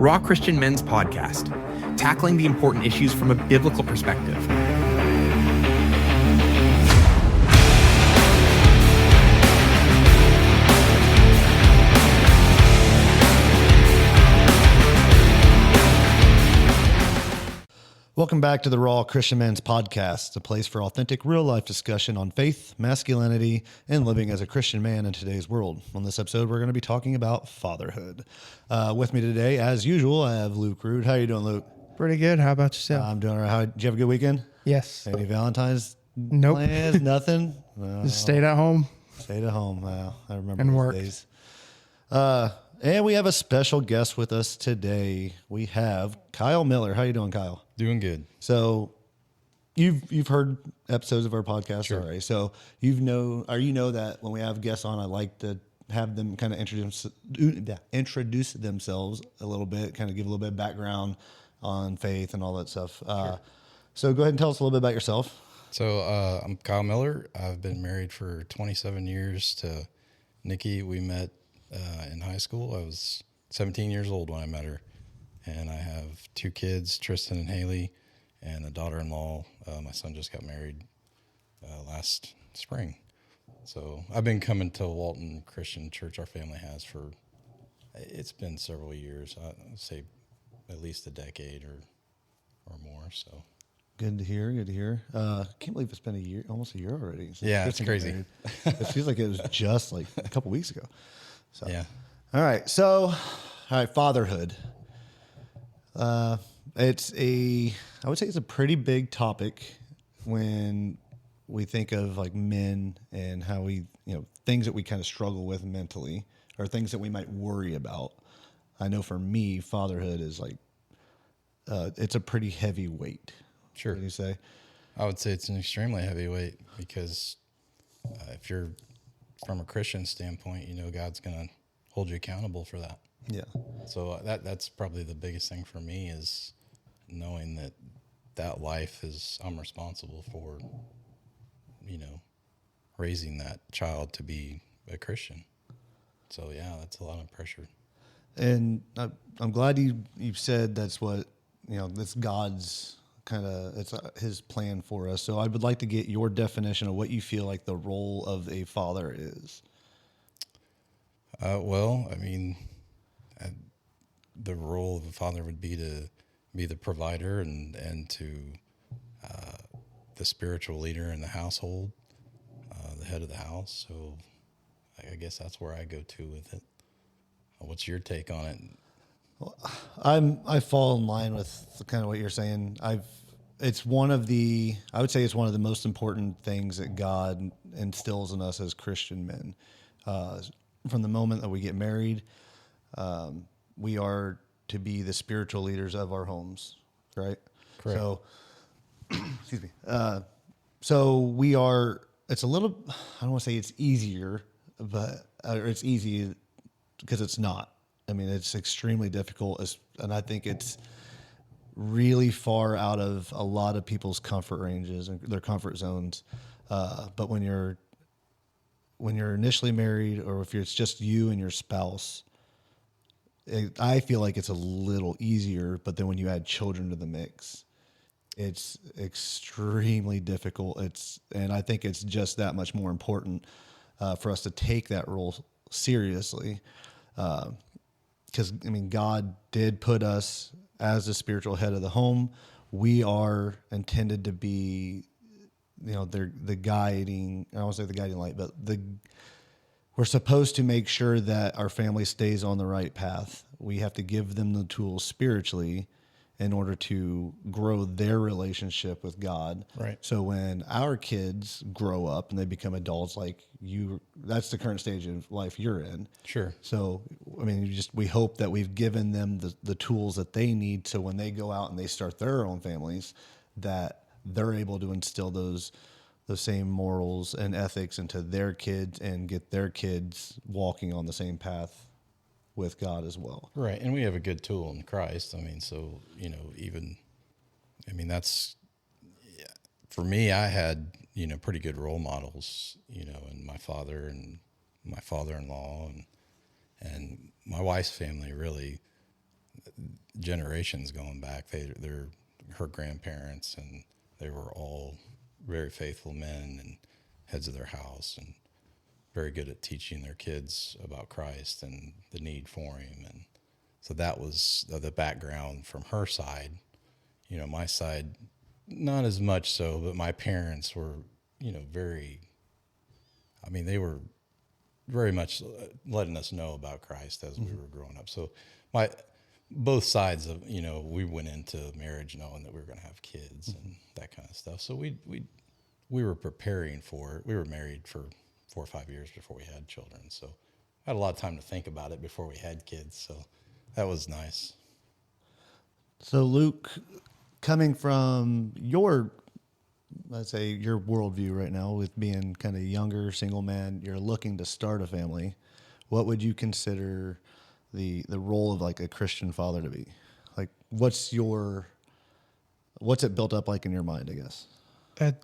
Raw Christian Men's Podcast, tackling the important issues from a biblical perspective. Welcome back to the Raw Christian Men's Podcast, a place for authentic, real-life discussion on faith, masculinity, and living as a Christian man in today's world. On this episode, we're going to be talking about fatherhood. With me today, as usual, I have Luke Root. How you doing, Luke? Pretty good. How about yourself? I'm doing all right. Did you have a good weekend? Yes. Any Valentine's Nope. plans? Nothing? No. Just stayed at home. Stayed at home. Wow, I remember And those worked. days. And we have a special guest with us today. We have Kyle Miller. How you doing, Kyle? Doing good. So you've heard episodes of our podcast Sure. already. So you know that when we have guests on, I like to have them kind of introduce themselves a little bit, kind of give a little bit of background on faith and all that stuff. So go ahead and tell us a little bit about yourself. So I'm Kyle Miller. I've been married for 27 years to Nikki. We met in high school. I was 17 years old when I met her. And I have two kids, Tristan and Haley, and a daughter-in-law. My son just got married last spring. So I've been coming to Walton Christian Church, our family has, it's been several years. I'd say at least a decade or more. So Good to hear. Good to hear. Can't believe it's been a year, almost a year already. since Yeah, it's Tristan got crazy. married. It feels like it was just like a couple weeks ago. So yeah. All right. So, fatherhood. I would say it's a pretty big topic when we think of like men and how we, things that we kind of struggle with mentally or things that we might worry about. I know for me, fatherhood is like, it's a pretty heavy weight. Sure. What do you say? I would say it's an extremely heavy weight because if you're from a Christian standpoint, God's going to hold you accountable for that. Yeah. So that's probably the biggest thing for me is knowing that life is I'm responsible for, raising that child to be a Christian. So yeah, that's a lot of pressure. And I'm glad you said that's what, that's God's it's his plan for us. So I would like to get your definition of what you feel like the role of a father is. Well, I mean, the role of a father would be to be the provider and to the spiritual leader in the household, the head of the house. So I guess that's where I go to with it. What's your take on it? I fall in line with kind of what you're saying. I would say it's one of the most important things that God instills in us as Christian men. From the moment that we get married, we are to be the spiritual leaders of our homes, right? Correct. So, excuse me. So we are. It's a little. I don't want to say it's easier, but it's easy because it's not. I mean, it's extremely difficult, and I think it's really far out of a lot of people's comfort ranges and their comfort zones. But when you're initially married, or if it's just you and your spouse, I feel like it's a little easier. But then when you add children to the mix, it's extremely difficult. And I think it's just that much more important for us to take that role seriously. Because, God did put us as the spiritual head of the home. We are intended to be, the guiding, I don't want to say the guiding light, but we're supposed to make sure that our family stays on the right path. We have to give them the tools spiritually in order to grow their relationship with God. Right. So when our kids grow up and they become adults, that's the current stage of life you're in. Sure. So, we hope that we've given them the tools that they need so when they go out and they start their own families, that they're able to instill those same morals and ethics into their kids and get their kids walking on the same path with God as well. Right. And we have a good tool in Christ. That's, for me, I had, pretty good role models, in my father and my father-in-law and my wife's family, really. generations going back. They're her grandparents, and they were all very faithful men and heads of their house, and very good at teaching their kids about Christ and the need for him. And so that was the background from her side. My side, not as much so, but my parents were, they were very much letting us know about Christ as we were growing up. So both sides of, we went into marriage knowing that we were going to have kids and that kind of stuff. So we were preparing for it. We were married for 4 or 5 years before we had children. So I had a lot of time to think about it before we had kids. So that was nice. So Luke, coming from your worldview right now, with being kind of younger, single man, you're looking to start a family. What would you consider the role of like a Christian father to be? Like, what's it built up like in your mind, I guess?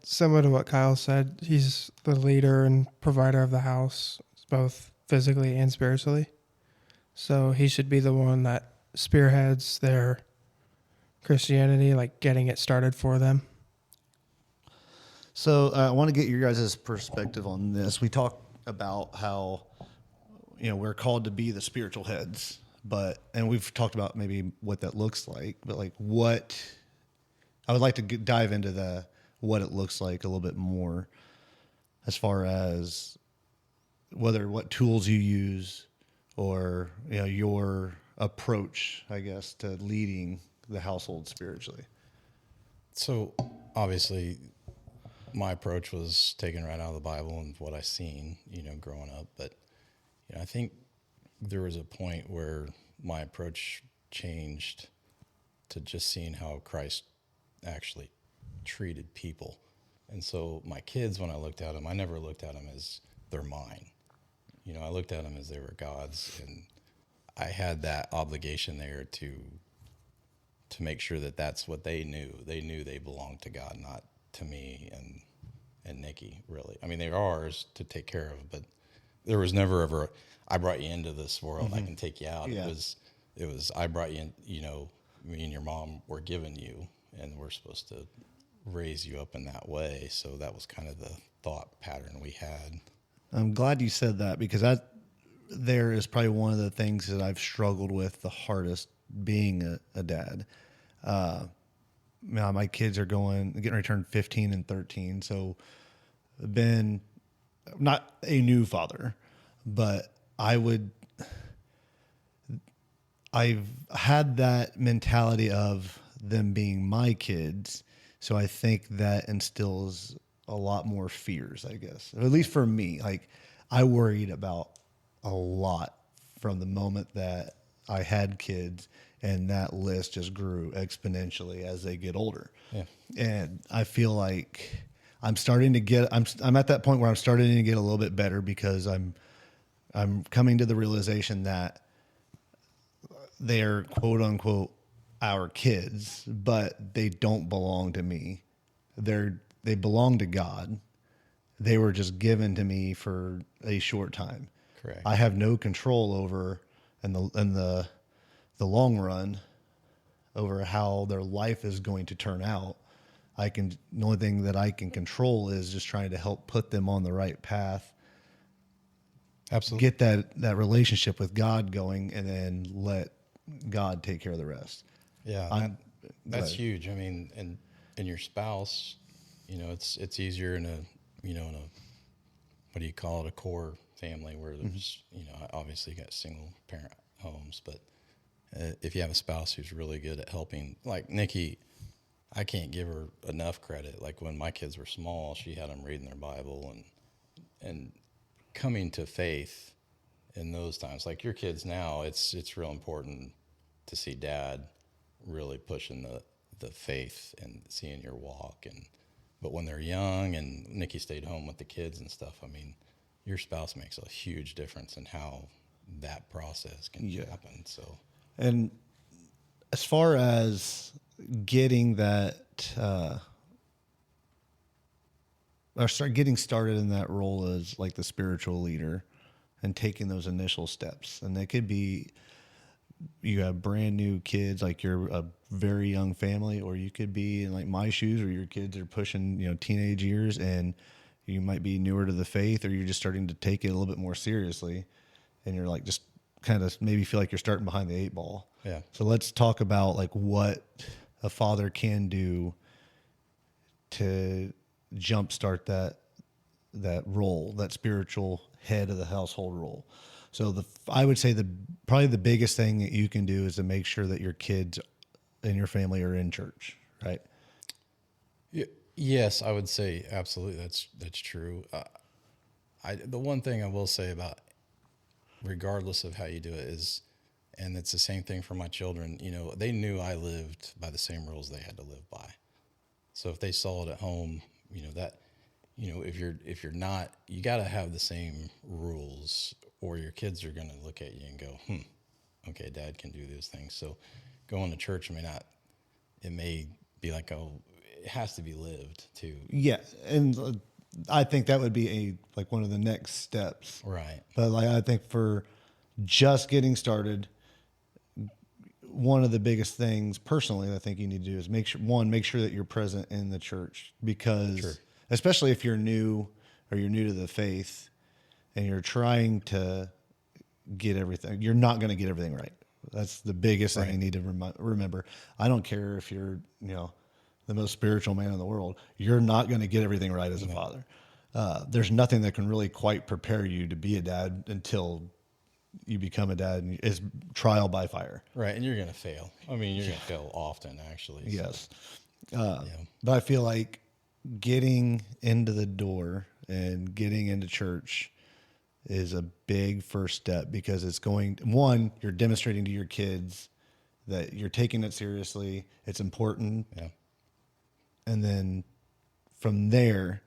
Similar to what Kyle said, he's the leader and provider of the house, both physically and spiritually. So he should be the one that spearheads their Christianity, like getting it started for them. So I want to get your guys' perspective on this. We talked about how, we're called to be the spiritual heads, and we've talked about maybe what that looks like, but like I would like to dive into what it looks like a little bit more, as far as what tools you use, or your approach, I guess, to leading the household spiritually. So obviously my approach was taken right out of the Bible and what I seen, growing up. But, I think there was a point where my approach changed to just seeing how Christ actually treated people. And so my kids, when I looked at them, I never looked at them as they're mine. I looked at them as they were God's, and I had that obligation there to make sure that that's what they knew. They knew they belonged to God, not to me and Nikki, really. I mean, they're ours to take care of, but there was never ever, I brought you into this world, I can take you out. Yeah. It was, I brought you in, me and your mom were given you, and we're supposed to raise you up in that way. So that was kind of the thought pattern we had. I'm glad you said that, because there is probably one of the things that I've struggled with the hardest, being a dad. My kids are getting ready to turn 15 and 13. So I've been not a new father, but I've had that mentality of them being my kids. So I think that instills a lot more fears, I guess, or at least for me. Like, I worried about a lot from the moment that I had kids, and that list just grew exponentially as they get older. Yeah. And I feel like I'm at that point where I'm starting to get a little bit better, because I'm coming to the realization that they're quote unquote our kids, but they don't belong to me. They belong to God. They were just given to me for a short time. Correct. I have no control over in the long run over how their life is going to turn out. The only thing that I can control is just trying to help put them on the right path. Absolutely. Get that relationship with God going, and then let God take care of the rest. Yeah. That's huge. I mean, and your spouse, it's easier in a what do you call it? A core family where there's, obviously you got single parent homes, but if you have a spouse who's really good at helping, like Nikki, I can't give her enough credit. Like, when my kids were small, she had them reading their Bible and coming to faith in those times. Like your kids now, it's real important to see dad really pushing the faith and seeing your walk. But when they're young, and Nikki stayed home with the kids and stuff, I mean, your spouse makes a huge difference in how that process can happen. So, and as far as getting that, or getting started in that role as like the spiritual leader and taking those initial steps, and it could be you have brand new kids, like you're a very young family, or you could be in like my shoes, or your kids are pushing, teenage years, and you might be newer to the faith, or you're just starting to take it a little bit more seriously, and you're like just kind of maybe feel like you're starting behind the 8 ball. Yeah. So let's talk about like what a father can do to jumpstart that role, that spiritual head of the household role. So I would say probably the biggest thing that you can do is to make sure that your kids and your family are in church, right? Yes, I would say absolutely. That's true. The one thing I will say about, regardless of how you do it, is, and it's the same thing for my children. They knew I lived by the same rules they had to live by. So if they saw it at home, if you're not, you got to have the same rules, or your kids are going to look at you and go, okay, Dad can do those things. So going to church it may be like, oh, it has to be lived too. Yeah, and I think that would be like one of the next steps, Right? But like I think for just getting started, one of the biggest things personally I think you need to do is make sure that you're present in the church, because Sure. especially if you're new or you're new to the faith and you're trying to get everything, you're not going to get everything right. That's the biggest thing you need to remember. I don't care if you're, the most spiritual man in the world, you're not going to get everything right as a father. There's nothing that can really quite prepare you to be a dad until you become a dad, and it's trial by fire. Right. And you're going to fail. I mean, you're going to fail often, actually. Yes. But I feel like getting into the door and getting into church is a big first step, because it's you're demonstrating to your kids that you're taking it seriously. It's important. Yeah. And then from there,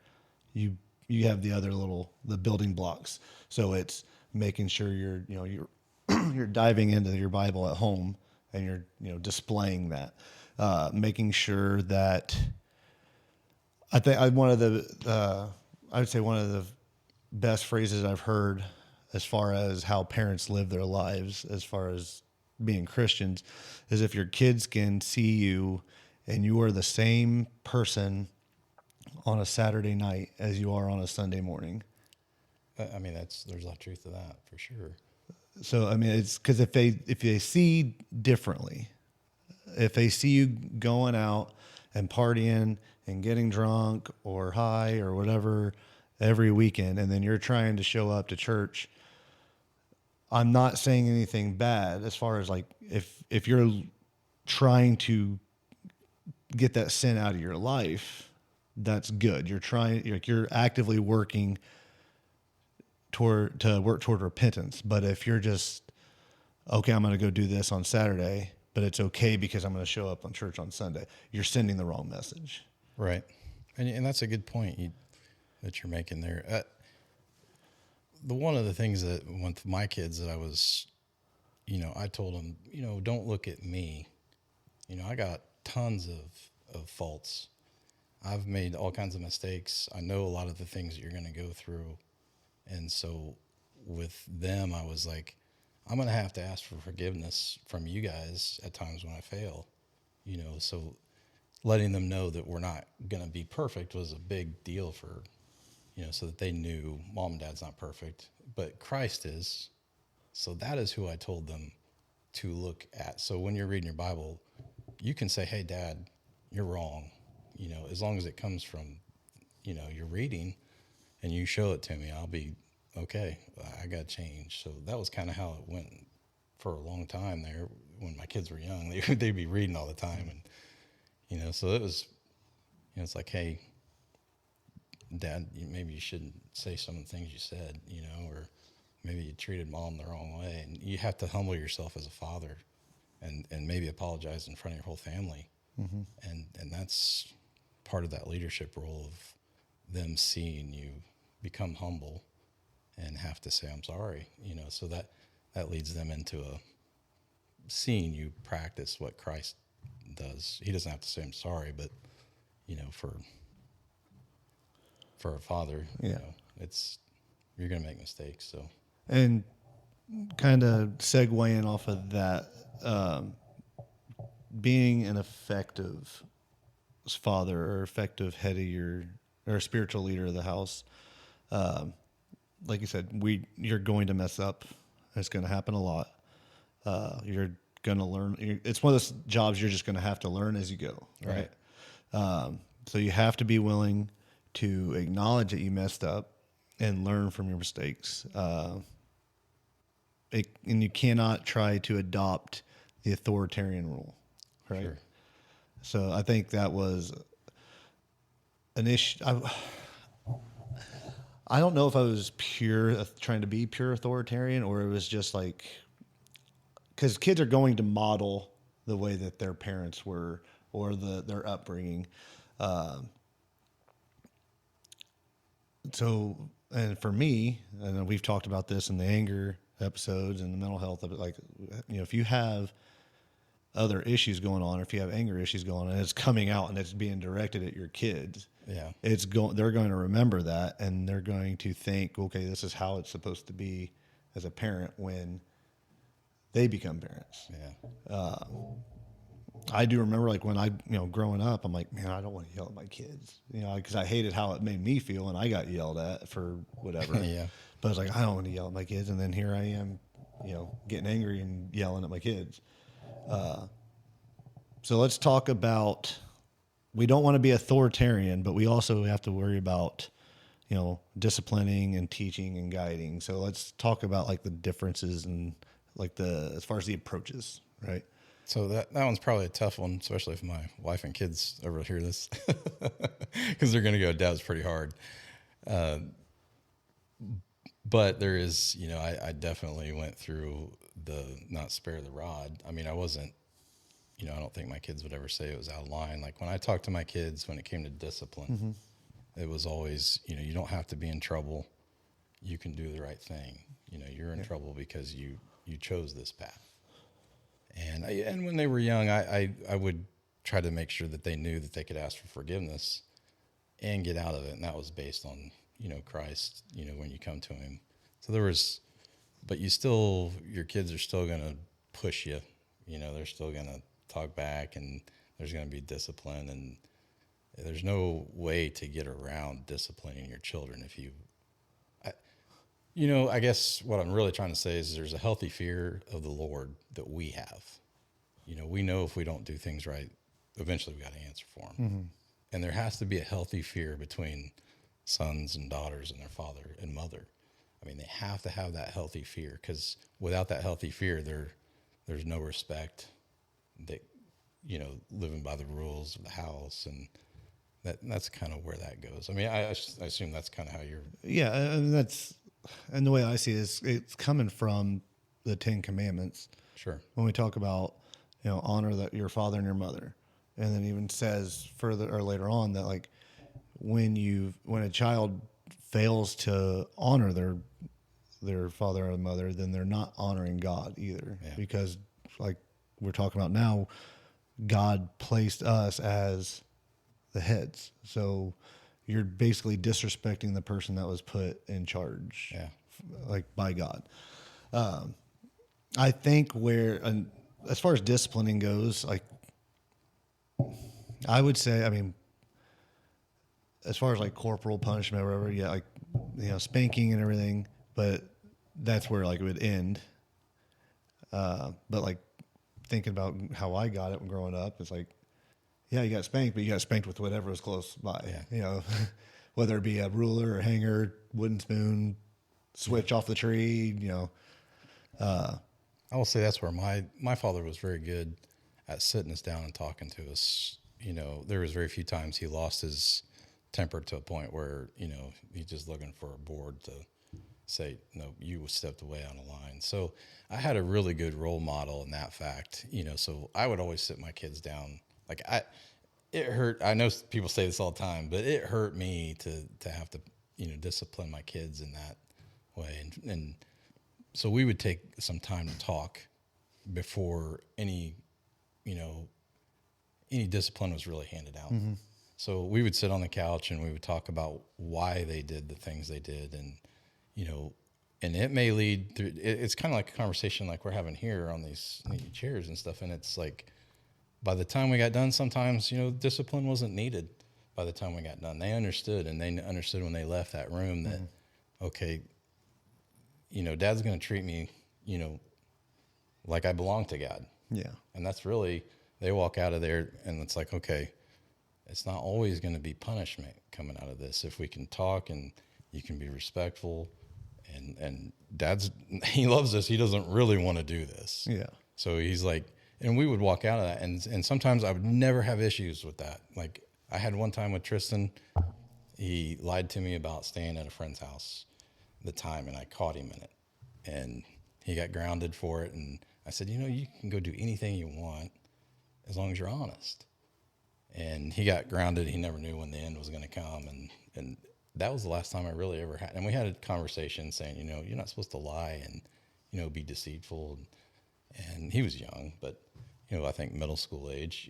you have the building blocks. So it's making sure you're you're diving into your Bible at home, and you're displaying that, making sure that I would say one of the best phrases I've heard as far as how parents live their lives, as far as being Christians, is if your kids can see you and you are the same person on a Saturday night as you are on a Sunday morning. I mean, there's a lot of truth to that, for sure. So, I mean, it's because if they see differently, if they see you going out and partying and getting drunk or high or whatever every weekend, and then you're trying to show up to church, I'm not saying anything bad as far as like if you're trying to get that sin out of your life, that's good. You're actively working to work toward repentance. But if you're just, okay, I'm going to go do this on Saturday, but it's okay because I'm going to show up on church on Sunday, you're sending the wrong message. Right. And that's a good point that you're making there. One of the things that with my kids that I was, I told them, don't look at me. I got tons of faults. I've made all kinds of mistakes. I know a lot of the things that you're going to go through. And so with them, I was like, I'm going to have to ask for forgiveness from you guys at times when I fail, so letting them know that we're not going to be perfect was a big deal for, so that they knew Mom and Dad's not perfect, but Christ is. So that is who I told them to look at. So when you're reading your Bible, you can say, hey, Dad, you're wrong. As long as it comes from, you're reading and you show it to me, I'll be okay. I got changed. So that was kind of how it went for a long time there. When my kids were young, they'd be reading all the time. And, so it was, it's like, hey, Dad, maybe you shouldn't say some of the things you said, or maybe you treated Mom the wrong way. And you have to humble yourself as a father and maybe apologize in front of your whole family. Mm-hmm. And that's part of that leadership role of them seeing you become humble and have to say, I'm sorry, so that leads them into seeing you practice what Christ does. He doesn't have to say, I'm sorry, but, for a father, you're going to make mistakes. So, and kind of segueing off of that, being an effective father or effective head of your or spiritual leader of the house, like you said, you're going to mess up. It's going to happen a lot. You're going to learn. It's one of those jobs you're just going to have to learn as you go, right? So you have to be willing to acknowledge that you messed up and learn from your mistakes. And you cannot try to adopt the authoritarian rule, right? Sure. So I think that was an issue. I don't know if I was trying to be pure authoritarian, or it was just like, because kids are going to model the way that their parents were or their upbringing. So, and for me, and we've talked about this in the anger episodes and the mental health of it, like, if you have other issues going on, or if you have anger issues going on, and it's coming out and it's being directed at your kids, they're going to remember that, and they're going to think, okay, this is how it's supposed to be as a parent when they become parents. I do remember, like, when I, growing up, I'm like, man, I don't want to yell at my kids, because I hated how it made me feel, and I got yelled at for whatever. But I was like, I don't want to yell at my kids, and then here I am, getting angry and yelling at my kids. So let's talk about, we don't want to be authoritarian, but we also have to worry about, disciplining and teaching and guiding. So let's talk about, like, the differences and, like, as far as the approaches, right? So that one's probably a tough one, especially if my wife and kids ever hear this, because they're going to go, Dad's pretty hard. But there is, I definitely went through the not spare the rod. I mean, I wasn't, I don't think my kids would ever say it was out of line. Like, when I talked to my kids, when it came to discipline, it was always, you don't have to be in trouble. You can do the right thing. You're in trouble because you chose this path. And when they were young, I would try to make sure that they knew that they could ask for forgiveness and get out of it. And that was based on, Christ, when you come to him. So but your kids are still going to push you. They're still going to talk back, and there's going to be discipline. And there's no way to get around disciplining your children I guess what I'm really trying to say is there's a healthy fear of the Lord that we have. We know if we don't do things right, eventually we got to answer for them. And there has to be a healthy fear between sons and daughters and their father and mother. I mean, they have to have that healthy fear, because without that healthy fear, there's no respect. That, living by the rules of the house, and that's kind of where that goes. I mean, I assume that's kind of how you're. Yeah, and the way I see it is, it's coming from the 10 Commandments. Sure. When we talk about, honor your father and your mother, and then even says further or later on that, like, when a child fails to honor their father or mother, then they're not honoring God either. Yeah. Because, like we're talking about now, God placed us as the heads. So you're basically disrespecting the person that was put in charge, like, by God. I think as far as disciplining goes, like, I would say, I mean, as far as, like, corporal punishment or whatever, like, spanking and everything, but that's where, like, it would end. But, like, thinking about how I got it when growing up, it's like, yeah, you got spanked, but you got spanked with whatever was close by. Yeah. Whether it be a ruler or hanger, wooden spoon, switch off the tree, I will say that's where my father was very good at sitting us down and talking to us. There was very few times he lost his temper to a point where, he's just looking for a board to say, no, you stepped away on a line. So I had a really good role model in that fact, so I would always sit my kids down. Like, it hurt. I know people say this all the time, but it hurt me to have to, discipline my kids in that way. And so we would take some time to talk before any discipline was really handed out. Mm-hmm. So we would sit on the couch and we would talk about why they did the things they did. And, And it may lead through, it's kind of like a conversation like we're having here on these chairs and stuff. And it's like, by the time we got done, sometimes, discipline wasn't needed by the time we got done. They understood, and they understood when they left that room that, okay, Dad's going to treat me, like I belong to God. Yeah. And that's really, they walk out of there and it's like, okay, it's not always going to be punishment coming out of this. If we can talk and you can be respectful, and he loves us. He doesn't really want to do this. Yeah. So he's like, and we would walk out of that. And sometimes I would never have issues with that. Like I had one time with Tristan, he lied to me about staying at a friend's house the time, and I caught him in it, and he got grounded for it. And I said, you can go do anything you want as long as you're honest. And he got grounded. He never knew when the end was going to come. And that was the last time I really ever had. And we had a conversation saying, you're not supposed to lie and, be deceitful. And he was young, but, I think middle school age,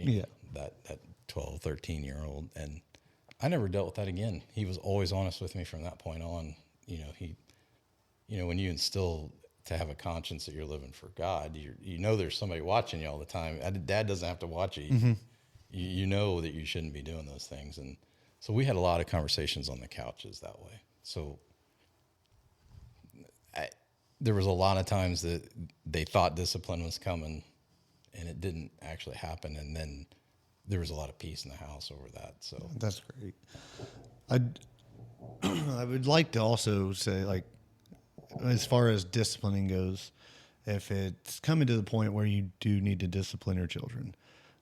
that 12, 13-year-old. And I never dealt with that again. He was always honest with me from that point on. When you instill to have a conscience that you're living for God, there's somebody watching you all the time. Dad doesn't have to watch you. Mm-hmm. You know that you shouldn't be doing those things. And so we had a lot of conversations on the couches that way. So there was a lot of times that they thought discipline was coming and it didn't actually happen. And then there was a lot of peace in the house over that. So that's great. I would like to also say, like, as far as disciplining goes, if it's coming to the point where you do need to discipline your children,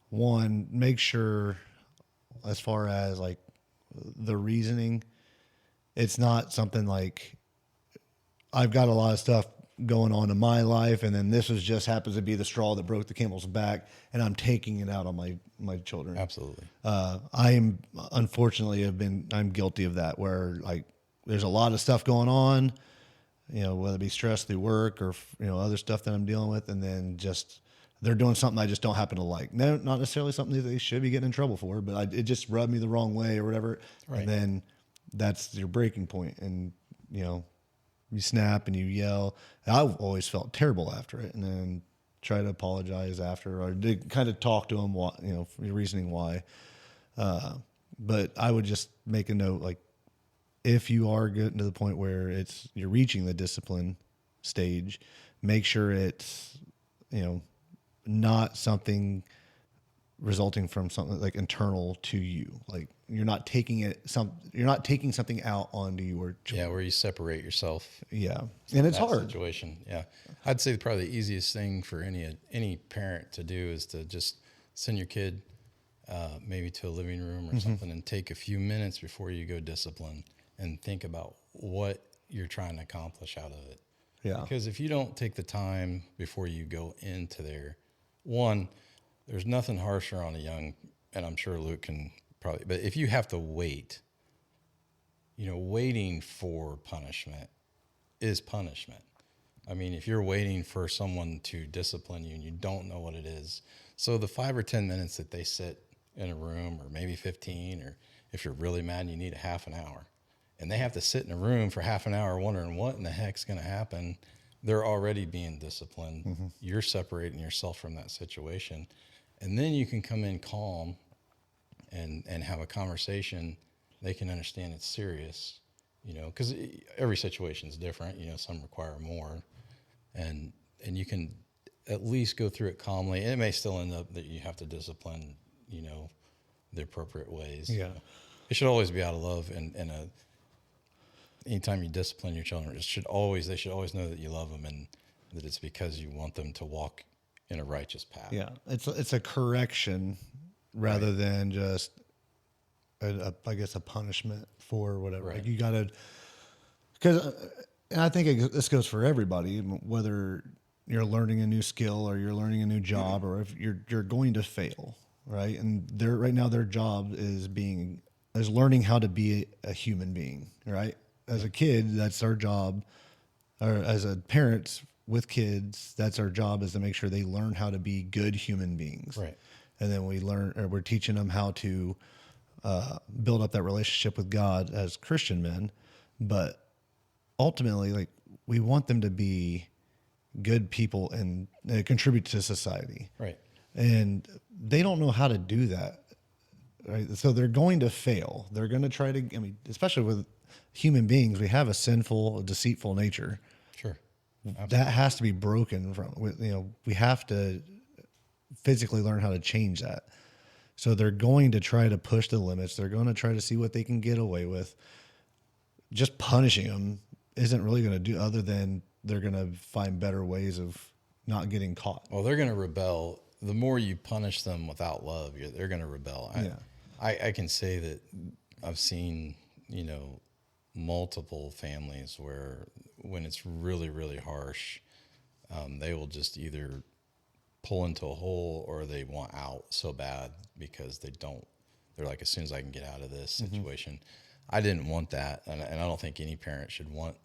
one, make sure as far as like the reasoning, it's not something like I've got a lot of stuff going on in my life, and then this just happens to be the straw that broke the camel's back, and I'm taking it out on my children. Absolutely. I'm guilty of that, where like there's a lot of stuff going on, whether it be stress through work or other stuff that I'm dealing with, and then just they're doing something I just don't happen to like. No, not necessarily something that they should be getting in trouble for, but it just rubbed me the wrong way or whatever. Right. And then that's your breaking point. And, you snap and you yell. And I've always felt terrible after it, and then try to apologize after, or kind of talk to them, your reasoning why. But I would just make a note, like, if you are getting to the point where you're reaching the discipline stage, make sure it's, not something resulting from something like internal to you. Like you're not taking something out onto your children. Yeah, where you separate yourself. Yeah. And it's hard. Situation. Yeah. I'd say probably the easiest thing for any parent to do is to just send your kid maybe to a living room or something, and take a few minutes before you go discipline and think about what you're trying to accomplish out of it. Yeah. Because if you don't take the time before you go into there, one, there's nothing harsher on a young, and I'm sure Luke can probably, but if you have to wait, waiting for punishment is punishment. I mean, if you're waiting for someone to discipline you and you don't know what it is, so the 5 or 10 minutes that they sit in a room, or maybe 15, or if you're really mad and you need a half an hour, and they have to sit in a room for half an hour wondering what in the heck's going to happen, they're already being disciplined. Mm-hmm. You're separating yourself from that situation. And then you can come in calm and have a conversation. They can understand it's serious, because every situation is different. Some require more. And you can at least go through it calmly. It may still end up that you have to discipline, the appropriate ways. Yeah. It should always be out of love, and anytime you discipline your children, they should always know that you love them and that it's because you want them to walk in a righteous path. Yeah, it's a correction rather than just a punishment for whatever. Right. Like you gotta, because, and I think this goes for everybody, whether you're learning a new skill or you're learning a new job, or if you're going to fail, right? And right now their job is learning how to be a human being, right? As a kid, that's our job, or as a parents with kids, that's our job, is to make sure they learn how to be good human beings. Right. And then we're teaching them how to build up that relationship with God as Christian men. But ultimately, like, we want them to be good people and contribute to society. Right. And they don't know how to do that. Right. So they're going to fail. They're going to try to, I mean, especially with human beings, we have a sinful, deceitful nature. Sure. That has to be broken from, we have to physically learn how to change that. So they're going to try to push the limits. They're going to try to see what they can get away with. Just punishing them isn't really going to do other than they're going to find better ways of not getting caught. Well, they're going to rebel. The more you punish them without love, they're going to rebel. I can say that I've seen, multiple families where when it's really, really harsh, they will just either pull into a hole or they want out so bad because they're like, as soon as I can get out of this situation. I didn't want that. And I don't think any parent should want,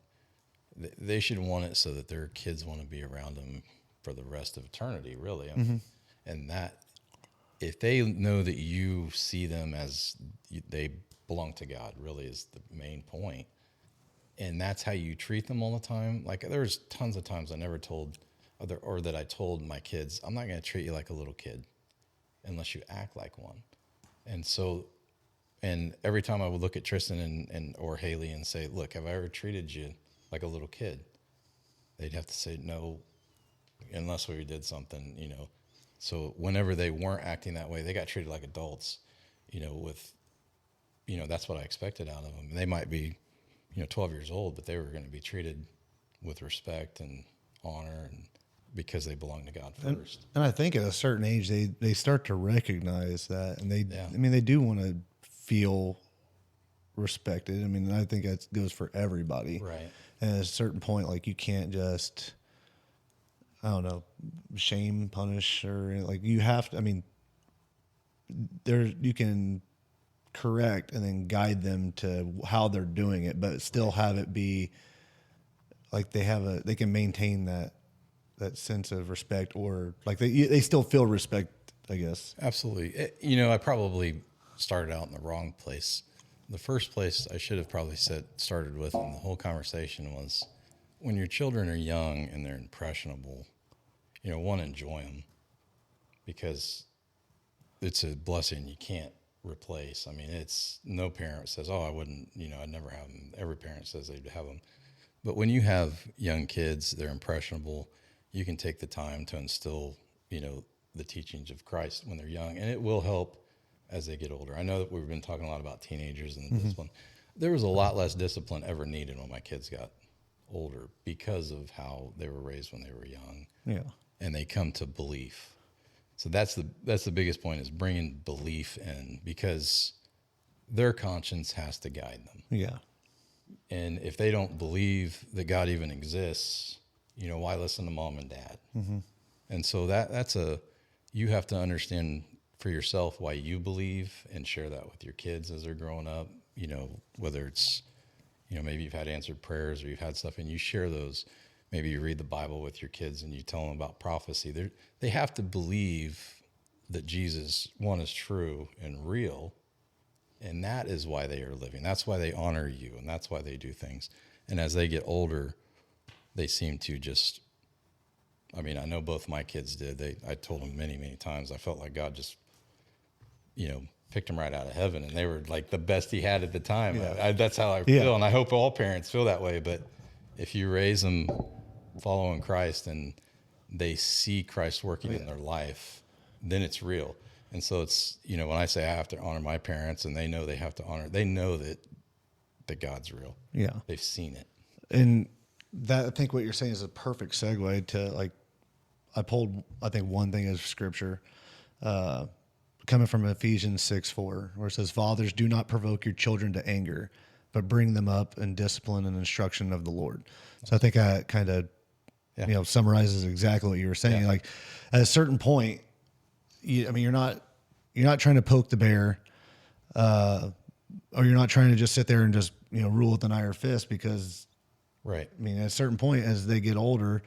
they should want it so that their kids want to be around them for the rest of eternity, really. And that, if they know that you see them as they belong to God, really is the main point. And that's how you treat them all the time. Like there's tons of times I never told or that I told my kids, I'm not going to treat you like a little kid unless you act like one. And so, and every time I would look at Tristan and or Haley and say, look, have I ever treated you like a little kid? They'd have to say no, unless we did something, So whenever they weren't acting that way, they got treated like adults, with, that's what I expected out of them. They might be, 12 years old, but they were going to be treated with respect and honor and because they belong to God first. And I think at a certain age, they start to recognize that. And they do want to feel respected. I mean, I think that goes for everybody. Right. And at a certain point, like you can't just, I don't know, shame, punish, or like you have to, I mean, you can correct and then guide them to how they're doing it, but still have it be like they can maintain that sense of respect, or like they still feel respect, I guess. Absolutely. I probably started out in the wrong place. The first place I should have probably started with in the whole conversation was when your children are young and they're impressionable, enjoy them because it's a blessing you can't replace. I mean, it's no parent says, oh, I wouldn't, I'd never have them. Every parent says they'd have them. But when you have young kids, they're impressionable. You can take the time to instill, the teachings of Christ when they're young, and it will help as they get older. I know that we've been talking a lot about teenagers and the discipline. There was a lot less discipline ever needed when my kids got older because of how they were raised when they were young. Yeah. And they come to belief. So that's the biggest point, is bringing belief in, because their conscience has to guide them. Yeah. And if they don't believe that God even exists, why listen to mom and dad? And so you have to understand for yourself why you believe and share that with your kids as they're growing up, whether it's, maybe you've had answered prayers or you've had stuff and you share those. Maybe you read the Bible with your kids and you tell them about prophecy. They have to believe that Jesus, one, is true and real. And that is why they are living. That's why they honor you. And that's why they do things. And as they get older, they seem to just, I know both my kids did. I told them many, many times, I felt like God just, picked them right out of heaven. And they were like the best he had at the time. Yeah. That's how I feel. And I hope all parents feel that way. But if you raise them following Christ and they see Christ working in their life, then it's real. And so it's, when I say I have to honor my parents and they know they have to honor, they know that God's real. Yeah. They've seen it. And that, I think what you're saying is a perfect segue to, like, I pulled, I think, one thing as scripture, coming from Ephesians 6:4, where it says, fathers, do not provoke your children to anger, but bring them up in discipline and instruction of the Lord. So I think I kind of, summarizes exactly what you were saying. Like at a certain point, you're not trying to poke the bear, or you're not trying to just sit there and just, rule with an iron fist, because right. at a certain point, as they get older,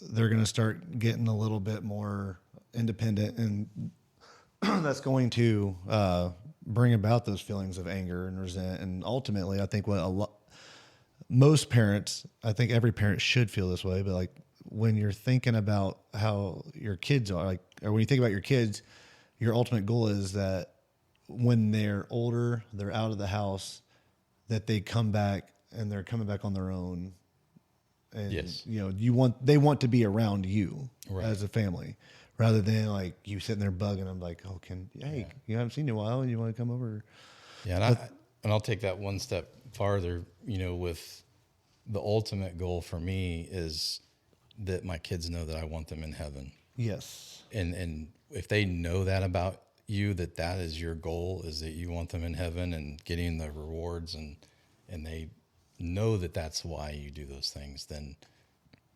they're going to start getting a little bit more independent, and that's going to bring about those feelings of anger and resent. And ultimately, I think what most parents, I think every parent should feel this way, but like when you're thinking about how your kids are, like, or when you think about your kids, your ultimate goal is that when they're older, they're out of the house, that they come back and they're coming back on their own. And, Yes. they want to be around you Right. as a family rather than like you sitting there bugging them like, oh, you haven't seen you in a while and you want to come over. Yeah. And I'll take that one step farther, with the ultimate goal for me is that my kids know that I want them in heaven. Yes. And if they know that about you, that is your goal, is that you want them in heaven and getting the rewards, and they know that that's why you do those things, then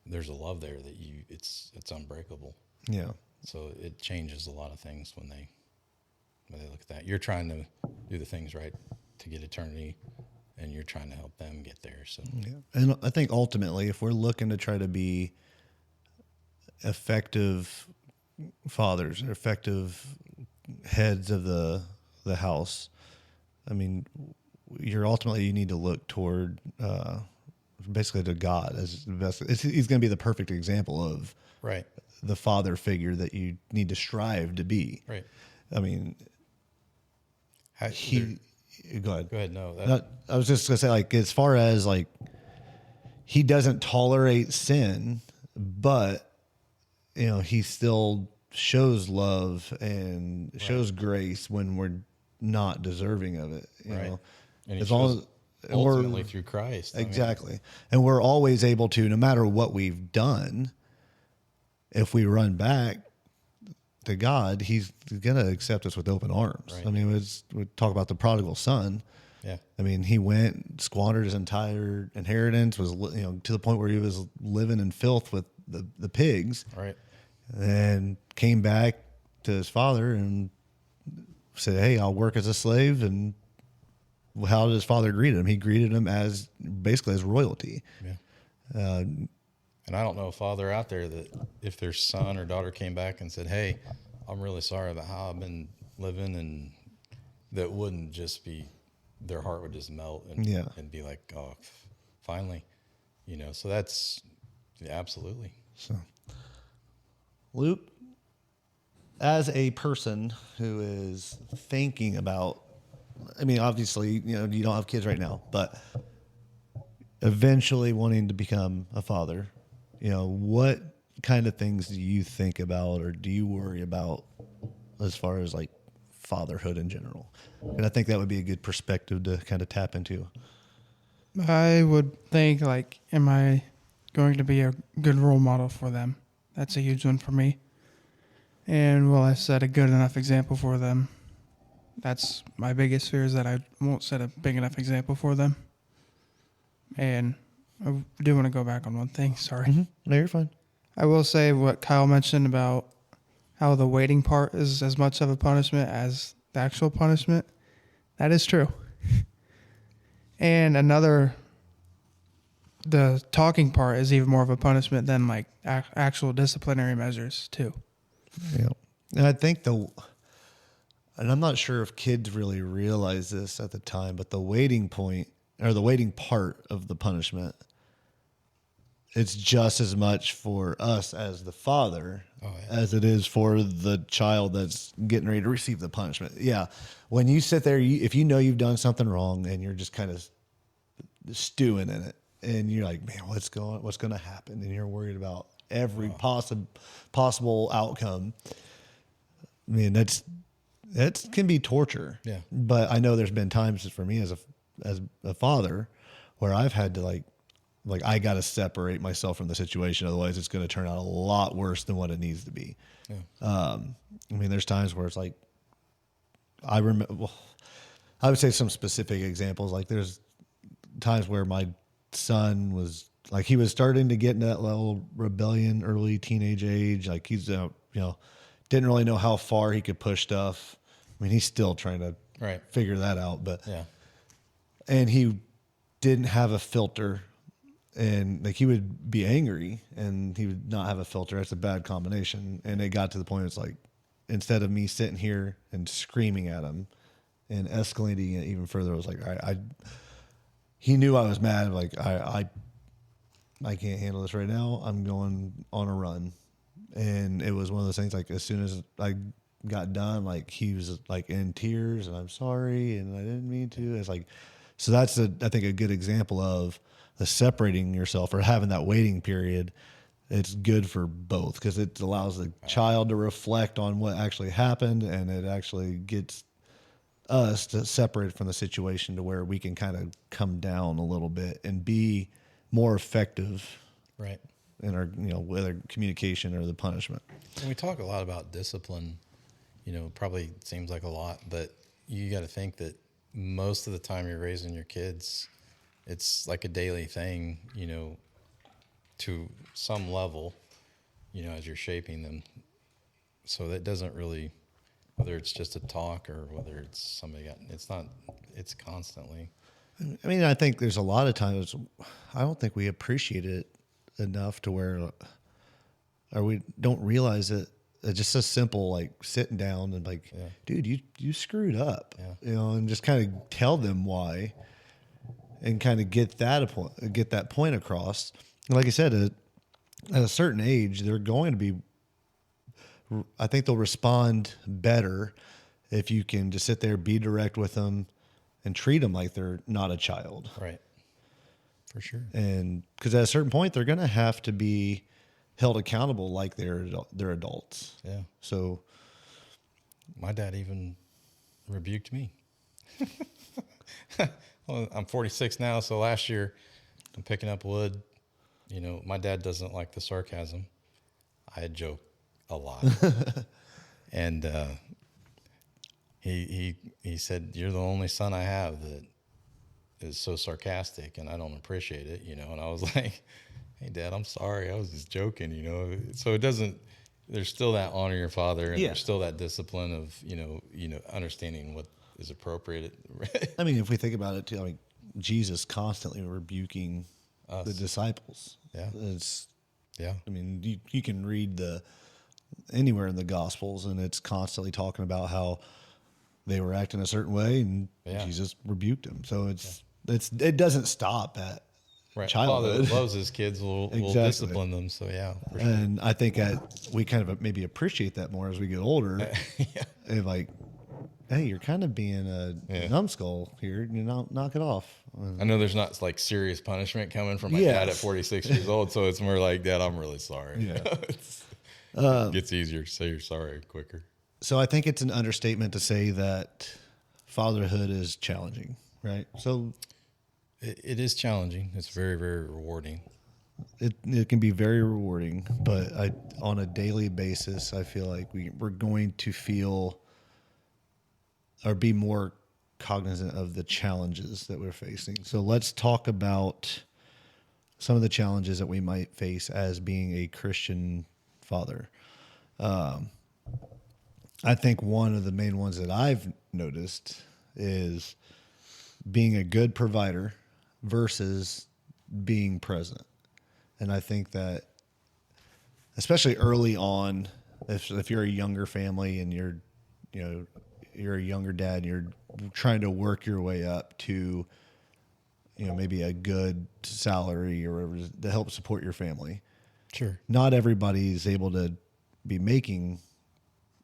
there's a love there that it's unbreakable. Yeah. So it changes a lot of things when they look at that. You're trying to do the things right to get eternity, and you're trying to help them get there. So Yeah. And I think ultimately, if we're looking to try to be effective fathers, or effective heads of the house, I mean, you need to look toward basically to God as the best. He's going to be the perfect example of right. the father figure that you need to strive to be. Right. I mean, go ahead. Go ahead. No, I was just gonna say, like, as far as like, he doesn't tolerate sin, but he still shows love and shows grace when we're not deserving of it. You know, and as long as ultimately through Christ. Exactly. And we're always able to, no matter what we've done, if we run back to God, he's going to accept us with open arms. Right. I mean, we talk about the prodigal son. Yeah. I mean, he went, squandered his entire inheritance, was, to the point where he was living in filth with the pigs. Right. And came back to his father and said, "Hey, I'll work as a slave." And how did his father greet him? He greeted him as basically as royalty. Yeah. And I don't know a father out there that if their son or daughter came back and said, "Hey, I'm really sorry about how I've been living," and that wouldn't just be, their heart would just melt and be like, "Oh, finally," So that's absolutely. So, Luke, as a person who is thinking about, I mean, obviously, you don't have kids right now, but eventually wanting to become a father, what kind of things do you think about or do you worry about as far as like fatherhood in general? And I think that would be a good perspective to kind of tap into. I would think, like, am I going to be a good role model for them? That's a huge one for me. And will I set a good enough example for them? That's my biggest fear, is that I won't set a big enough example for them. And I do want to go back on one thing. Sorry. Mm-hmm. No, you're fine. I will say what Kyle mentioned about how the waiting part is as much of a punishment as the actual punishment. That is true. And the talking part is even more of a punishment than like actual disciplinary measures too. Yeah. And I think and I'm not sure if kids really realize this at the time, but the waiting point or the waiting part of the punishment, it's just as much for us as the father as it is for the child that's getting ready to receive the punishment. Yeah. When you sit there, if you know you've done something wrong and you're just kind of stewing in it and you're like, man, what's going to happen? And you're worried about every possible outcome. I mean, that can be torture. Yeah. But I know there's been times for me as a father where I've had to like I got to separate myself from the situation. Otherwise it's going to turn out a lot worse than what it needs to be. Yeah. I mean, there's times where it's like, I would say some specific examples. Like there's times where my son was like, he was starting to get into that little rebellion, early teenage age. Like he's, didn't really know how far he could push stuff. I mean, he's still trying to figure that out, but and he didn't have a filter, and like he would be angry and he would not have a filter. That's a bad combination. And it got to the point, it's like, instead of me sitting here and screaming at him and escalating it even further, I was like, all right, he knew I was mad. Like I can't handle this right now. I'm going on a run. And it was one of those things, like, as soon as I got done, like, he was like in tears and I'm sorry. And I didn't mean to. It's like, so that's I think a good example of the separating yourself or having that waiting period. It's good for both because it allows the child to reflect on what actually happened, and it actually gets us to separate from the situation to where we can kind of come down a little bit and be more effective Right. in our, whether communication or the punishment. And we talk a lot about discipline, probably seems like a lot, but you got to think that most of the time you're raising your kids, it's like a daily thing, to some level, as you're shaping them. So that doesn't really, whether it's just a talk or whether it's somebody it's constantly. I mean, I think there's a lot of times I don't think we appreciate it enough to where, or we don't realize it. It's just so simple, like sitting down and like, dude, you screwed up, and just kind of tell them why, and kind of get that point across. And like I said, at a certain age, they're going to be. I think they'll respond better if you can just sit there, be direct with them, and treat them like they're not a child. Right. For sure. And because at a certain point, they're going to have to be held accountable like they're adults. Yeah. So my dad even rebuked me. Well, I'm 46 now, so last year I'm picking up wood. My dad doesn't like the sarcasm. I joke a lot. And he said, "You're the only son I have that is so sarcastic, and I don't appreciate it." And I was like, "Hey, Dad, I'm sorry. I was just joking." So it doesn't. There's still that honor your father, and there's still that discipline of understanding what is appropriate. I mean, if we think about it too, I mean, Jesus constantly rebuking the disciples. Yeah. I mean, you can read anywhere in the Gospels, and it's constantly talking about how they were acting a certain way, and Jesus rebuked them. So it doesn't stop at childhood. Father that loves his kids will discipline them. So for sure. And I think we kind of maybe appreciate that more as we get older. And like, hey, you're kind of being a numbskull here. Knock it off. I know there's not like serious punishment coming from my dad at 46 years old, so it's more like, Dad, I'm really sorry. Yeah. It gets easier to say you're sorry quicker. So I think it's an understatement to say that fatherhood is challenging, right? So it is challenging. It's very, very rewarding. It can be very rewarding, but on a daily basis, I feel like we're going to feel or be more cognizant of the challenges that we're facing. So let's talk about some of the challenges that we might face as being a Christian father. I think one of the main ones that I've noticed is being a good provider versus being present. And I think that especially early on, if you're a younger family and you're a younger dad, and you're trying to work your way up to, maybe a good salary or whatever to help support your family. Sure. Not everybody is able to be making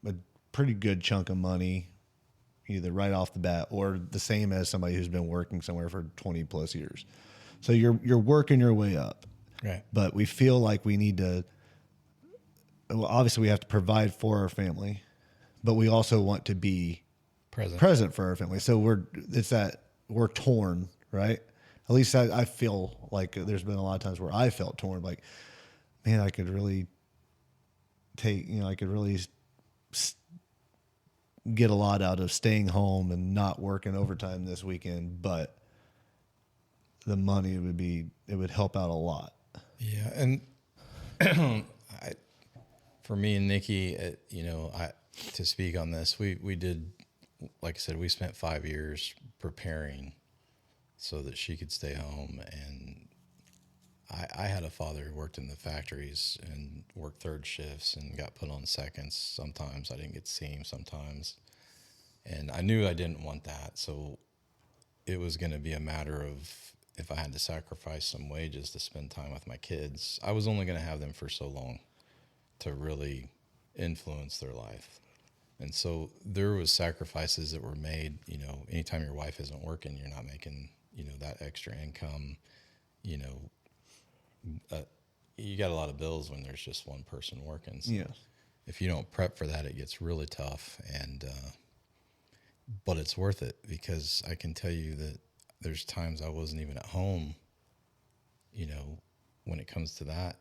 a pretty good chunk of money either right off the bat or the same as somebody who's been working somewhere for 20 plus years. So you're working your way up. Right. But we feel like we need to, obviously we have to provide for our family, but we also want to be present for our family. So we're torn, right? At least I feel like there's been a lot of times where I felt torn, like, man, I could really get a lot out of staying home and not working overtime this weekend, but the money would help out a lot. Yeah. And for me and Nikki, to speak on this, we did, like I said, we spent 5 years preparing so that she could stay home. And I had a father who worked in the factories and worked third shifts and got put on seconds. Sometimes I didn't get to see him sometimes. And I knew I didn't want that. So it was going to be a matter of if I had to sacrifice some wages to spend time with my kids, I was only going to have them for so long to really influence their life. And so there was sacrifices that were made, you know, anytime your wife isn't working, you're not making, you know, that extra income, you know, you got a lot of bills when there's just one person working. So Yes. if you don't prep for that, it gets really tough. And, but it's worth it, because I can tell you that there's times I wasn't even at home, you know, when it comes to that.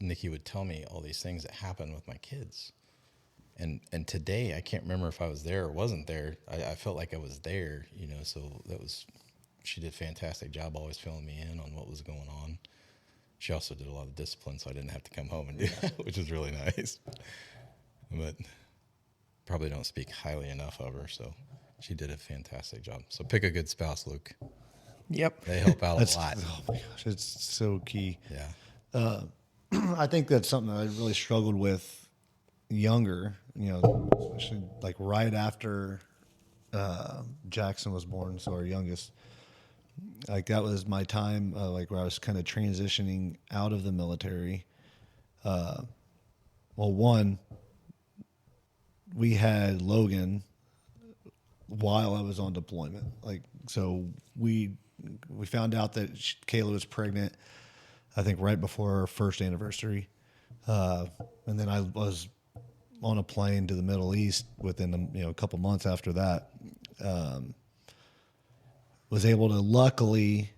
Nikki would tell me all these things that happened with my kids. And today I can't remember if I was there or wasn't there. I felt like I was there, you know, so she did a fantastic job always filling me in on what was going on. She also did a lot of discipline, so I didn't have to come home and do that, which was really nice. But probably don't speak highly enough of her, so she did a fantastic job. So pick a good spouse, Luke. Yep. They help out a lot. Oh my gosh, it's so key. Yeah. I think that's something that I really struggled with younger, you know, especially like right after Jackson was born, so our youngest. Like that was my time, like where I was kind of transitioning out of the military. Well, one, we had Logan while I was on deployment. Like, so we found out that Kayla was pregnant, I think right before our first anniversary. And then I was on a plane to the Middle East within, you know, a couple months after that. Was able to luckily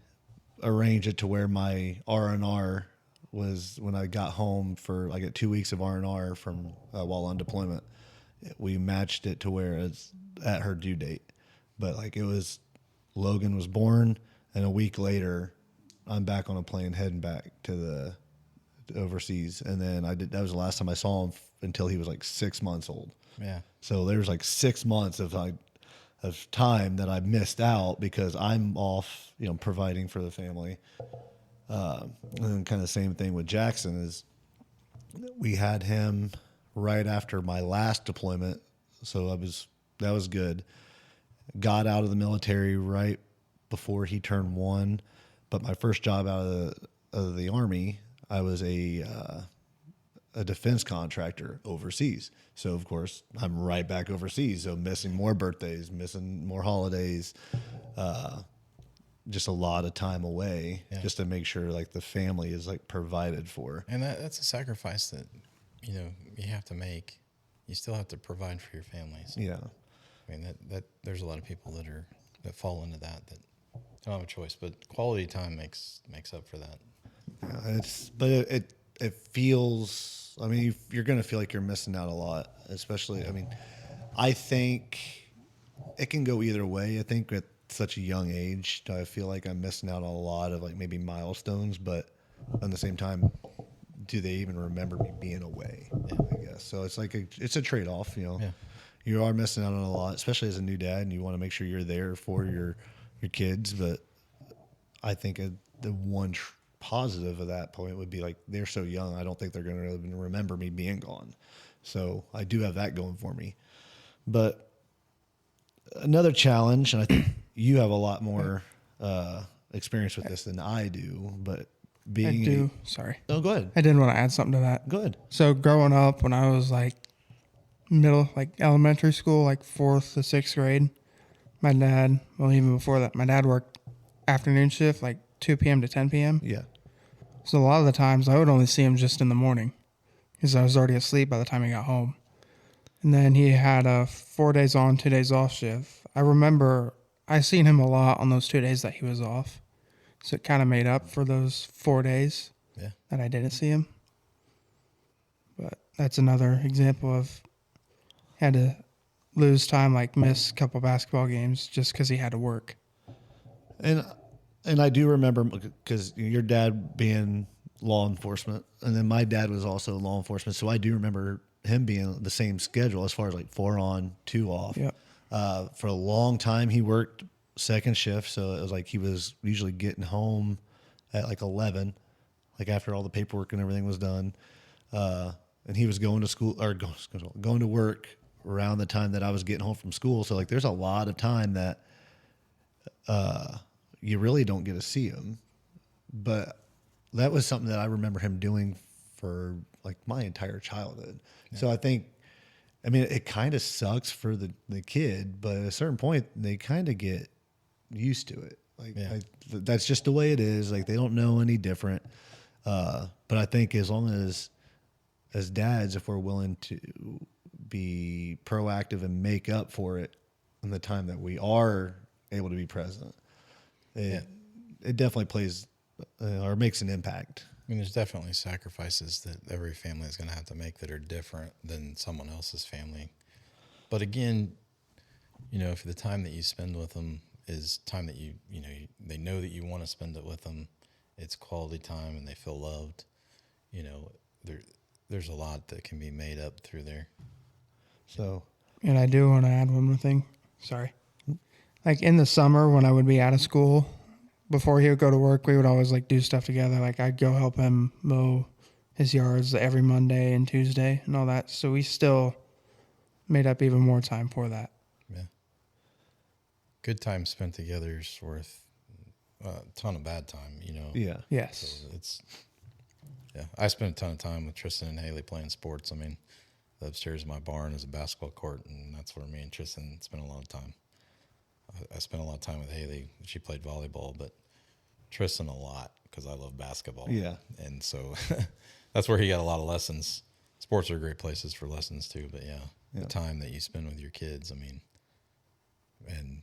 arrange it to where my R&R was, when I got home for, I got 2 weeks of R&R from while on deployment. We matched it to where it's at her due date. But like it was, Logan was born, and a week later I'm back on a plane heading back to the overseas. And then that was the last time I saw him until he was like 6 months old. Yeah. So there's like 6 months of time that I missed out because I'm off, you know, providing for the family. And then kind of the same thing with Jackson is we had him right after my last deployment. So that was good. Got out of the military right before he turned 1. But my first job out of the Army, I was a defense contractor overseas. So of course I'm right back overseas. So missing more birthdays, missing more holidays, just a lot of time away just to make sure like the family is like provided for. And that's a sacrifice that, you know, you have to make. You still have to provide for your families. Yeah. I mean, that there's a lot of people that fall into that don't have a choice, but quality time makes up for that. Yeah, it feels, I mean, you're going to feel like you're missing out a lot, especially, I mean, I think it can go either way. I think at such a young age, I feel like I'm missing out on a lot of like maybe milestones, but at the same time, do they even remember me being away? I guess. So it's like it's a trade-off, you know. Yeah. You are missing out on a lot, especially as a new dad, and you want to make sure you're there for your kids. But I think the one positive of that point would be like they're so young. I don't think they're going to really remember me being gone. So I do have that going for me. But another challenge, and I think you have a lot more experience with this than I do. But Sorry. Oh, go ahead. I did want to add something to that. Go ahead. So growing up, when I was like elementary school, like 4th to 6th grade, my dad, well, even before that, my dad worked afternoon shift, like 2 p.m. to 10 p.m. Yeah. So a lot of the times I would only see him just in the morning because I was already asleep by the time he got home. And then he had a 4 days on, 2 days off shift. I remember I seen him a lot on those 2 days that he was off. So it kind of made up for those 4 days that I didn't see him. But that's another example of had to lose time, like miss a couple basketball games just because he had to work. And I do remember because your dad being law enforcement, and then my dad was also law enforcement, so I do remember him being the same schedule as far as like 4 on, 2 off. Yep. For a long time, he worked second shift, so it was like he was usually getting home at like 11, like after all the paperwork and everything was done, and he was going to school or going to work around the time that I was getting home from school. So like, there's a lot of time that you really don't get to see him. But that was something that I remember him doing for like my entire childhood. Yeah. So I mean, it kind of sucks for the kid, but at a certain point, they kind of get used to it. That's just the way it is. Like, they don't know any different. But I think as long as dads, if we're willing to be proactive and make up for it in the time that we are able to be present, it definitely plays or makes an impact. I mean, there's definitely sacrifices that every family is going to have to make that are different than someone else's family. But again, if the time that you spend with them is time that they know that you want to spend it with them, it's quality time and they feel loved, there's a lot that can be made up through there. So, and I do want to add one more thing. Sorry. Like in the summer when I would be out of school, before he would go to work, we would always like do stuff together. Like I'd go help him mow his yards every Monday and Tuesday and all that. So we still made up even more time for that. Yeah. Good time spent together is worth a ton of bad time, Yeah. Yes. So I spent a ton of time with Tristan and Haley playing sports. I mean, the upstairs of my barn is a basketball court, and that's where me and Tristan spent a lot of time. I spent a lot of time with Haley. She played volleyball, but Tristan a lot because I love basketball. Yeah. And so that's where he got a lot of lessons. Sports are great places for lessons too, but the time that you spend with your kids, I mean, and,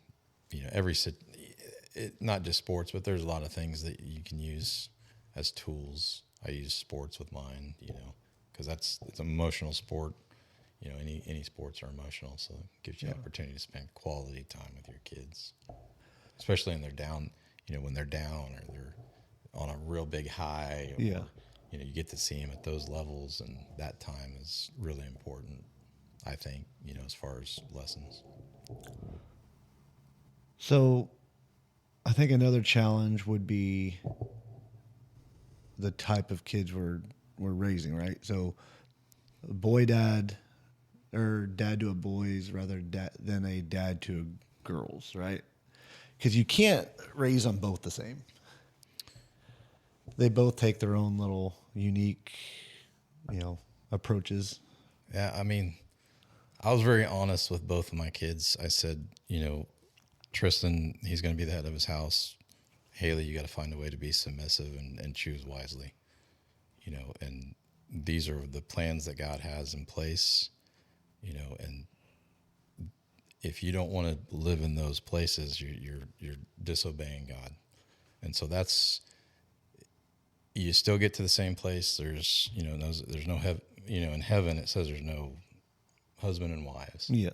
not just sports, but there's a lot of things that you can use as tools. I use sports with mine, because it's an emotional sport. Any sports are emotional, so it gives you the opportunity to spend quality time with your kids, especially when they're down, when they're down or they're on a real big high. Or, you get to see them at those levels, and that time is really important, I think, as far as lessons. So I think another challenge would be the type of kids we're raising, right? So a boy dad or dad to a boys rather than a dad to a girls, right? Because you can't raise them both the same. They both take their own little unique, approaches. Yeah, I mean, I was very honest with both of my kids. I said, Tristan, he's going to be the head of his house. Haley, you got to find a way to be submissive and choose wisely, and these are the plans that God has in place, and if you don't want to live in those places, you're disobeying God. And so you still get to the same place. There's, there's no heaven, in heaven it says there's no husband and wives. Yeah.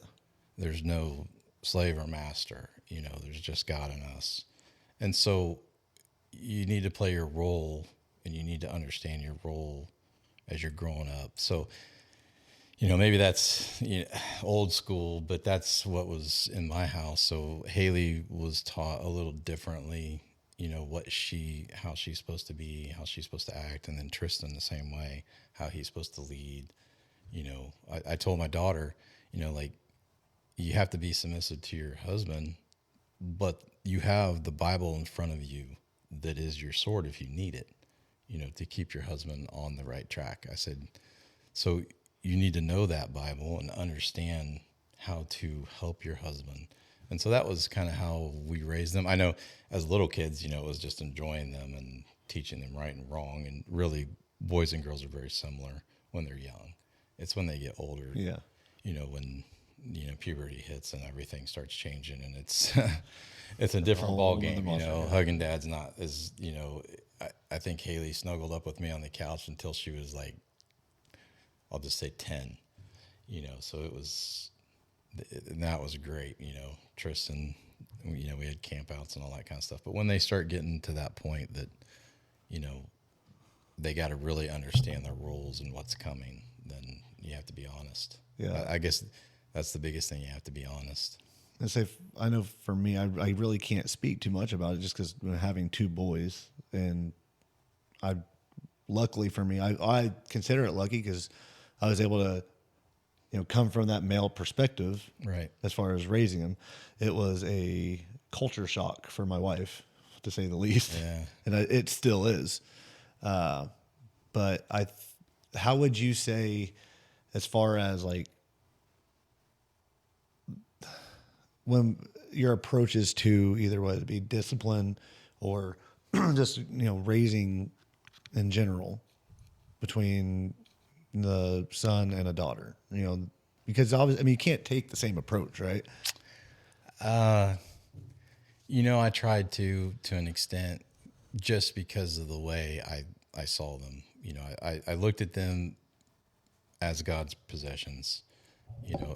There's no slave or master, there's just God and us. And so you need to play your role and you need to understand your role as you're growing up. So, maybe that's old school, but that's what was in my house. So Haley was taught a little differently, how she's supposed to be, how she's supposed to act. And then Tristan the same way, how he's supposed to lead. I told my daughter, you have to be submissive to your husband, but you have the Bible in front of you that is your sword if you need it, to keep your husband on the right track. I said, so you need to know that Bible and understand how to help your husband. And so that was kind of how we raised them. I know as little kids, it was just enjoying them and teaching them right and wrong. And really, boys and girls are very similar when they're young. It's when they get older, when puberty hits and everything starts changing, and it's it's a different ball game. Hugging dad's not as I think Haley snuggled up with me on the couch until she was like, I'll just say 10. So it was, and that was great. Tristan, we had campouts and all that kind of stuff. But when they start getting to that point that they got to really understand their roles and what's coming, then you have to be honest. Yeah, I guess that's the biggest thing. You have to be honest. I know for me, I really can't speak too much about it just because having two boys, and luckily for me, I consider it lucky because I was able to, come from that male perspective, right? As far as raising them, it was a culture shock for my wife. to say the least. Yeah. And it still is. But how would you say, as far as like when your approach is to either whether it be discipline or just, raising in general between the son and a daughter, because obviously, I mean, you can't take the same approach, right? I tried to an extent just because of the way I saw them. I looked at them as God's possessions,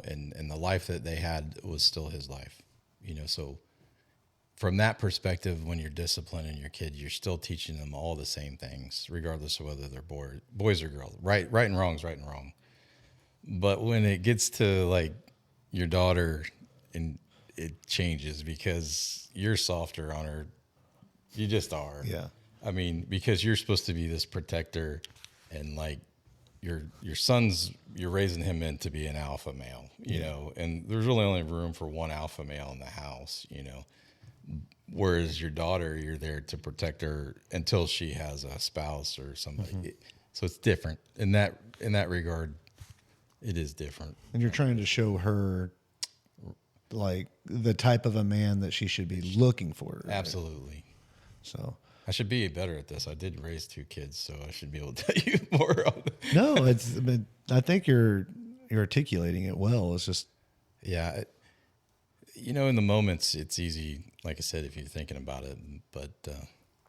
and the life that they had was still his life, so from that perspective, when you're disciplining your kid, you're still teaching them all the same things, regardless of whether they're boys or girls. Right and wrong is right and wrong. But when it gets to like your daughter, and it changes because you're softer on her, you just are. Yeah. I mean, because you're supposed to be this protector, and like your son's, you're raising him in to be an alpha male, you know, and there's really only room for one alpha male in the house, whereas your daughter, you're there to protect her until she has a spouse or somebody. Mm-hmm. So it's different in that regard. It is different. And you're trying to show her like the type of a man that she should be looking for. Right? Absolutely. So I should be better at this. I did raise 2 kids, so I should be able to tell you more on it. no, I think you're articulating it well. It's just, Yeah. In the moments, it's easy, like I said, if you're thinking about it, but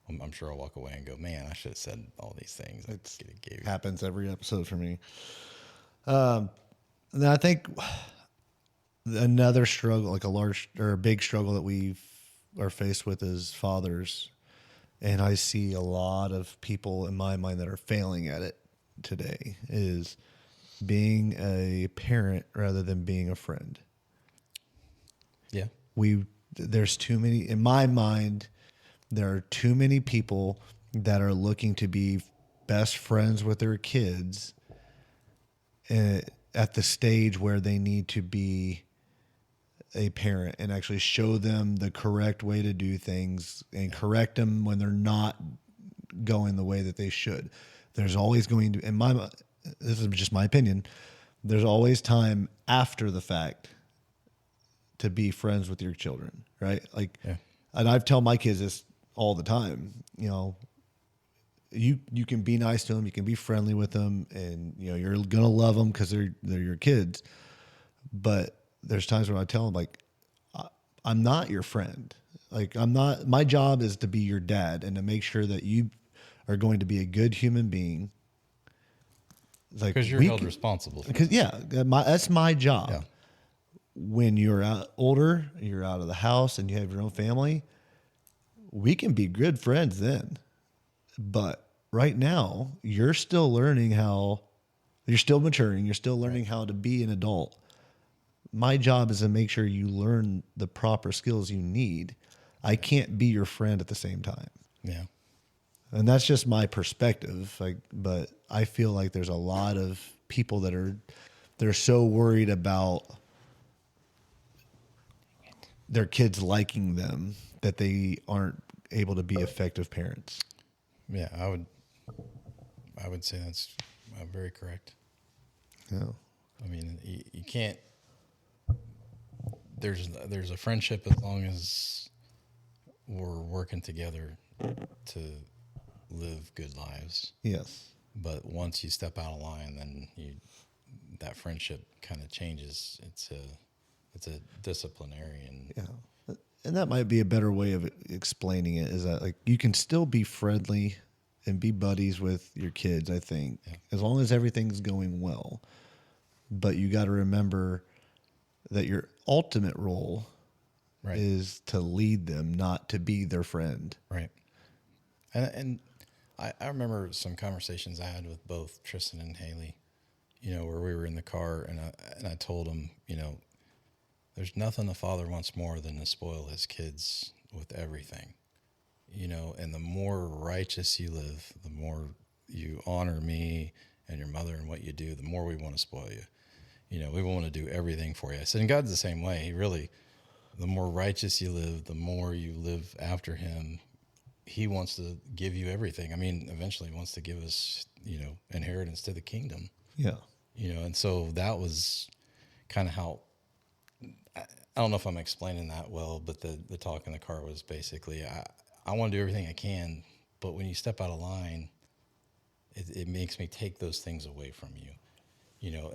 I'm sure I'll walk away and go, man, I should have said all these things. it happens every episode for me. And I think another struggle, like a large or a big struggle that we are faced with as fathers, and I see a lot of people in my mind that are failing at it today, is being a parent rather than being a friend. Yeah. There's too many, in my mind, there are too many people that are looking to be best friends with their kids at the stage where they need to be a parent and actually show them the correct way to do things and correct them when they're not going the way that they should. There's always going to, this is just my opinion, there's always time after the fact to be friends with your children, right? Like, Yeah. And I've tell my kids this all the time, you can be nice to them, you can be friendly with them, and you're gonna love them because they're your kids. But there's times when I tell them, like, I'm not your friend. Like, I'm not. My job is to be your dad and to make sure that you are going to be a good human being. Like, Because you're held responsible. Because that's my job. Yeah. When you're older, you're out of the house, and you have your own family, we can be good friends then. But right now, you're still learning you're still maturing, you're still learning how to be an adult. My job is to make sure you learn the proper skills you need. I can't be your friend at the same time. Yeah. And that's just my perspective. But I feel like there's a lot of people they're so worried about their kids liking them that they aren't able to be effective parents. Yeah, I would say that's very correct. Yeah. I mean, you can't. There's a friendship as long as we're working together to live good lives. Yes. But once you step out of line, then that friendship kind of changes. It's a disciplinarian. Yeah. And that might be a better way of explaining it, is that like you can still be friendly and be buddies with your kids, I think, as long as everything's going well. But you got to remember that your ultimate role is to lead them, not to be their friend. Right. And I remember some conversations I had with both Tristan and Haley, where we were in the car, and I told them, there's nothing a father wants more than to spoil his kids with everything, and the more righteous you live, the more you honor me and your mother and what you do, the more we want to spoil you. We want to do everything for you. I said, and God's the same way. The more righteous you live, the more you live after him, he wants to give you everything. I mean, eventually he wants to give us, inheritance to the kingdom, Yeah. and so that was kind of how, I don't know if I'm explaining that well, but the talk in the car was basically, I want to do everything I can, but when you step out of line, it makes me take those things away from you,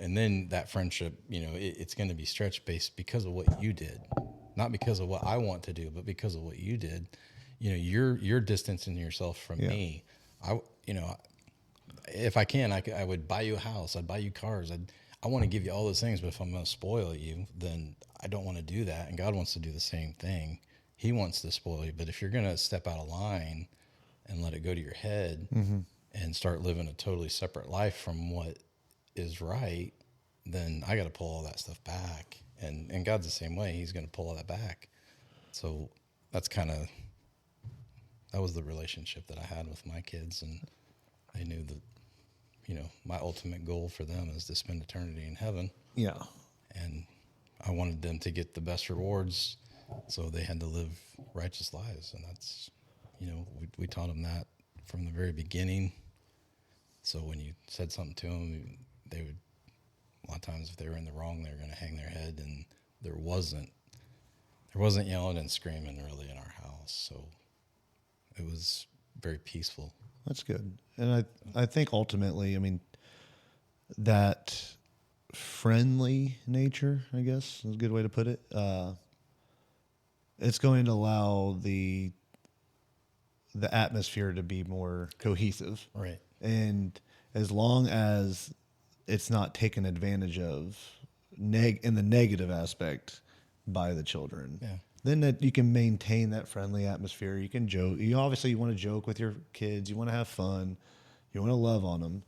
and then that friendship, it's going to be stretch based because of what you did, not because of what I want to do, but because of what you did. You're distancing yourself from me. If I can, I would buy you a house. I'd buy you cars. I want to give you all those things, but if I'm going to spoil you, then I don't want to do that. And God wants to do the same thing. He wants to spoil you. But if you're going to step out of line and let it go to your head and start living a totally separate life from what is right, then I got to pull all that stuff back. And God's the same way. He's going to pull all that back. So that was the relationship that I had with my kids. And I knew that, my ultimate goal for them is to spend eternity in heaven. Yeah. And I wanted them to get the best rewards, so they had to live righteous lives. And that's, we taught them that from the very beginning. So when you said something to them, they would, a lot of times if they were in the wrong, they were going to hang their head. And there wasn't yelling and screaming really in our house. So it was very peaceful. That's good. And I think ultimately, I mean, that friendly nature, I guess is a good way to put it. It's going to allow the atmosphere to be more cohesive. Right. And as long as it's not taken advantage of in the negative aspect by the children. Yeah. Then that you can maintain that friendly atmosphere. You can joke. You want to joke with your kids. You want to have fun. You want to love on them.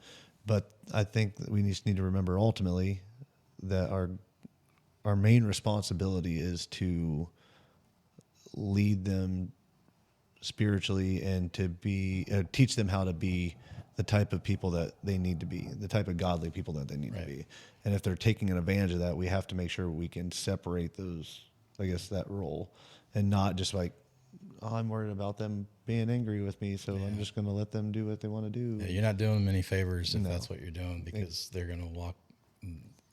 But I think that we just need to remember ultimately that our main responsibility is to lead them spiritually and to teach them how to be the type of people that they need to be, the type of godly people that they need to be. And if they're taking an advantage of that, we have to make sure we can separate those, I guess, that role, and not just like, oh, I'm worried about them being angry with me, so I'm just going to let them do what they want to do. Yeah, you're not doing them any favors if that's what you're doing, because they're going to walk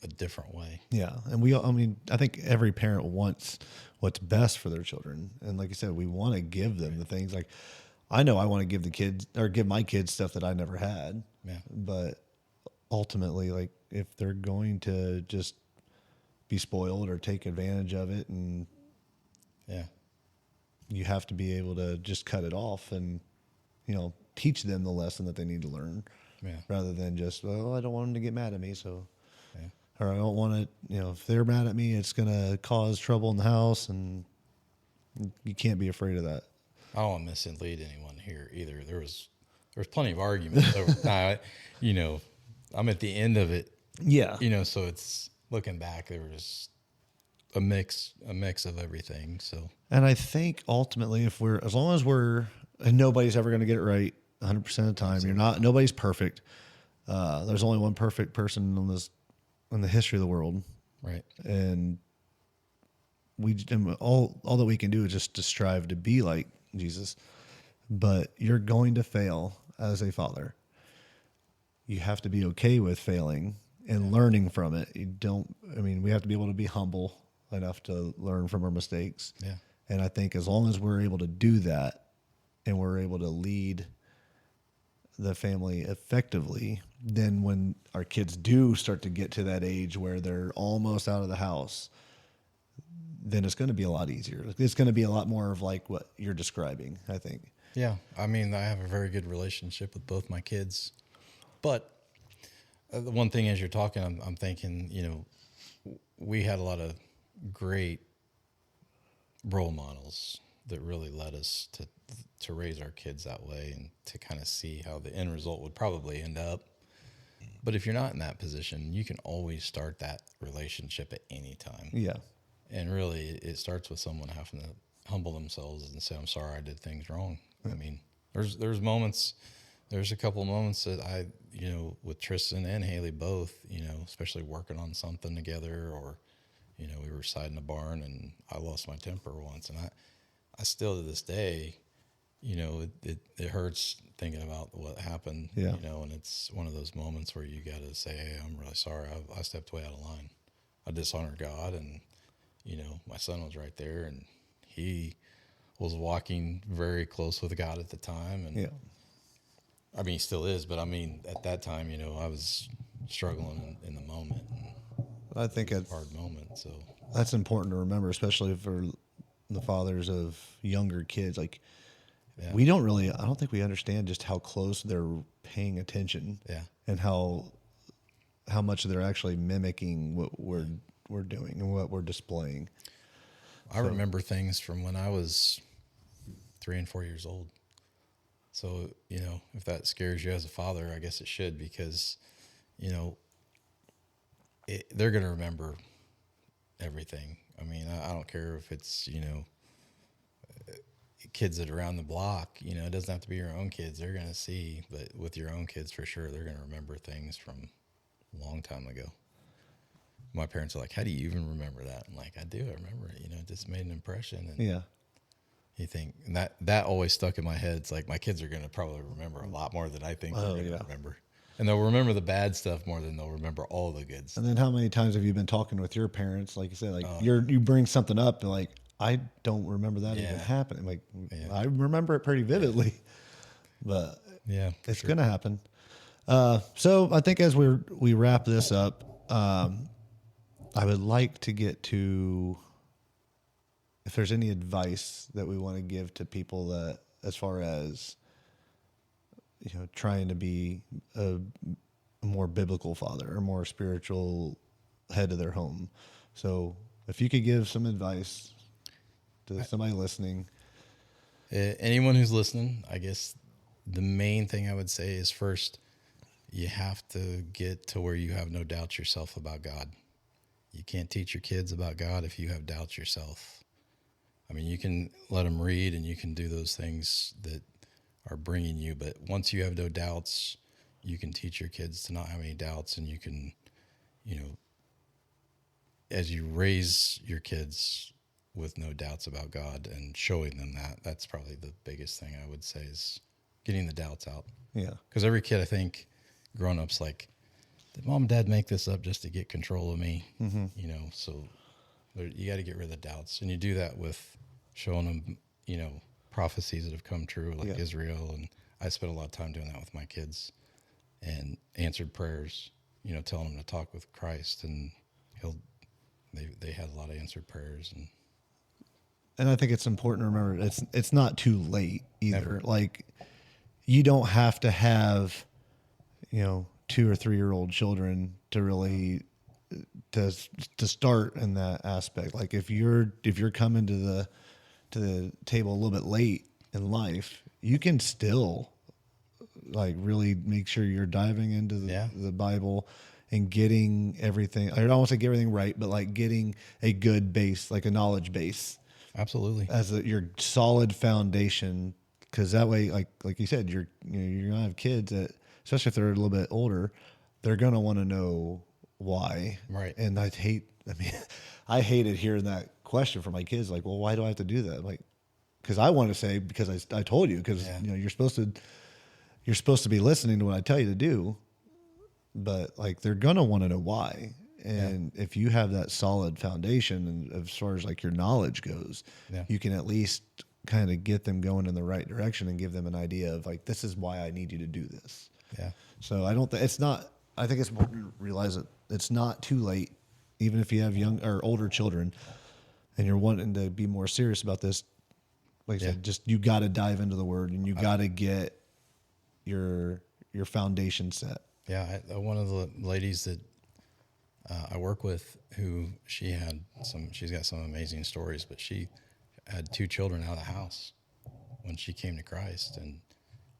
a different way. Yeah, and I think every parent wants what's best for their children, and like I said, we want to give them the things. Like, I know I want to give my kids stuff that I never had. Yeah. But ultimately, like, if they're going to just be spoiled or take advantage of it, and you have to be able to just cut it off and, teach them the lesson that they need to learn, rather than just, well, I don't want them to get mad at me, so, or I don't want to, if they're mad at me, it's going to cause trouble in the house, and you can't be afraid of that. I don't want to mislead anyone here either. There's plenty of arguments over time. I'm at the end of it. Yeah. So it's looking back, there was a mix of everything. So, and I think ultimately, as long as and nobody's ever going to get it right 100% of the time. Nobody's perfect. There's only one perfect person in the history of the world. Right. And all that we can do is just to strive to be like Jesus. But you're going to fail as a father. You have to be okay with failing and learning from it. We have to be able to be humble enough to learn from our mistakes. Yeah. And I think as long as we're able to do that and we're able to lead the family effectively, then when our kids do start to get to that age where they're almost out of the house, then it's going to be a lot easier. It's going to be a lot more of like what you're describing, I think. Yeah. I have a very good relationship with both my kids. But the one thing as you're talking, I'm thinking, we had a lot of great role models that really led us to raise our kids that way and to kind of see how the end result would probably end up. But if you're not in that position, you can always start that relationship at any time. Yeah. And really, it starts with someone having to humble themselves and say, I'm sorry, I did things wrong. There's moments, there's a couple of moments that I, with Tristan and Haley both, especially working on something together, or, we were siding a barn and I lost my temper once. And I still to this day, you know, it hurts thinking about what happened, Yeah. you know, and it's one of those moments where you got to say, hey, I'm really sorry. I stepped way out of line. I dishonored God. And, you know, my son was right there, and he was walking very close with God at the time. And Yeah. I mean, he still is, but I mean, at that time, you know, I was struggling in the moment. And I think it was it's a hard moment. So that's important to remember, especially for the fathers of younger kids. Like, yeah. I don't think we understand just how close they're paying attention. Yeah. And how much they're actually mimicking what we're doing and what we're displaying. I remember things from when I was 3 and 4 years old. So, you know, if that scares you as a father, I guess it should, because, you know, they're going to remember everything. I mean, I don't care if it's, you know, kids that are around the block, you know, it doesn't have to be your own kids. They're going to see, but with your own kids, for sure, they're going to remember things from a long time ago. My parents are like, how do you even remember that? I'm like, I do. I remember it. You know, it just made an impression. And Yeah. you think, and that always stuck in my head. It's like, my kids are going to probably remember a lot more than I think they're going to remember. And they'll remember the bad stuff more than they'll remember all the good stuff. And then how many times have you been talking with your parents? Like you said, like you bring something up and like, I don't remember that even happening. Like I remember it pretty vividly, but yeah, it's going to happen. So I think as we wrap this up, I would like to get to if there's any advice that we want to give to people that, as far as, you know, trying to be a more biblical father or more spiritual head of their home. So if you could give some advice to somebody listening. Anyone who's listening, I guess the main thing I would say is, first, you have to get to where you have no doubts yourself about God. You can't teach your kids about God if you have doubts yourself. I mean, you can let them read and you can do those things that are bringing you, but once you have no doubts, you can teach your kids to not have any doubts, and you can, you know, as you raise your kids with no doubts about God and showing them that's probably the biggest thing I would say, is getting the doubts out. Yeah. Because every kid, I think, grown up's like, did mom and dad make this up just to get control of me? Mm-hmm. You know, so you got to get rid of the doubts. And you do that with showing them, you know, prophecies that have come true, like Israel. And I spent a lot of time doing that with my kids, and answered prayers, you know, telling them to talk with Christ. And they had a lot of answered prayers. And I think it's important to remember it's not too late either. Never. Like, you don't have to have, you know, 2 or 3 year old children to really to start in that aspect. Like, if you're coming to the table a little bit late in life, you can still like really make sure you're diving into the Bible and getting everything. I don't want to say get everything right, but like getting a good base, like a knowledge base. Absolutely. As your solid foundation, because that way, like you said, you're gonna have kids that, especially if they're a little bit older, they're gonna want to know why. Right. And I hated hearing that question from my kids. Like, well, why do I have to do that? Like, because I want to say, because I told you, because you know you're supposed to be listening to what I tell you to do. But like, they're gonna want to know why. And if you have that solid foundation, and as far as like your knowledge goes, you can at least kind of get them going in the right direction and give them an idea of like, this is why I need you to do this. Yeah. So I think it's important to realize that it's not too late, even if you have young or older children and you're wanting to be more serious about this. Like I said, just, you got to dive into the Word, and you got to get your foundation set. Yeah. One of the ladies that I work with, she's got some amazing stories, but she had 2 children out of the house when she came to Christ. And,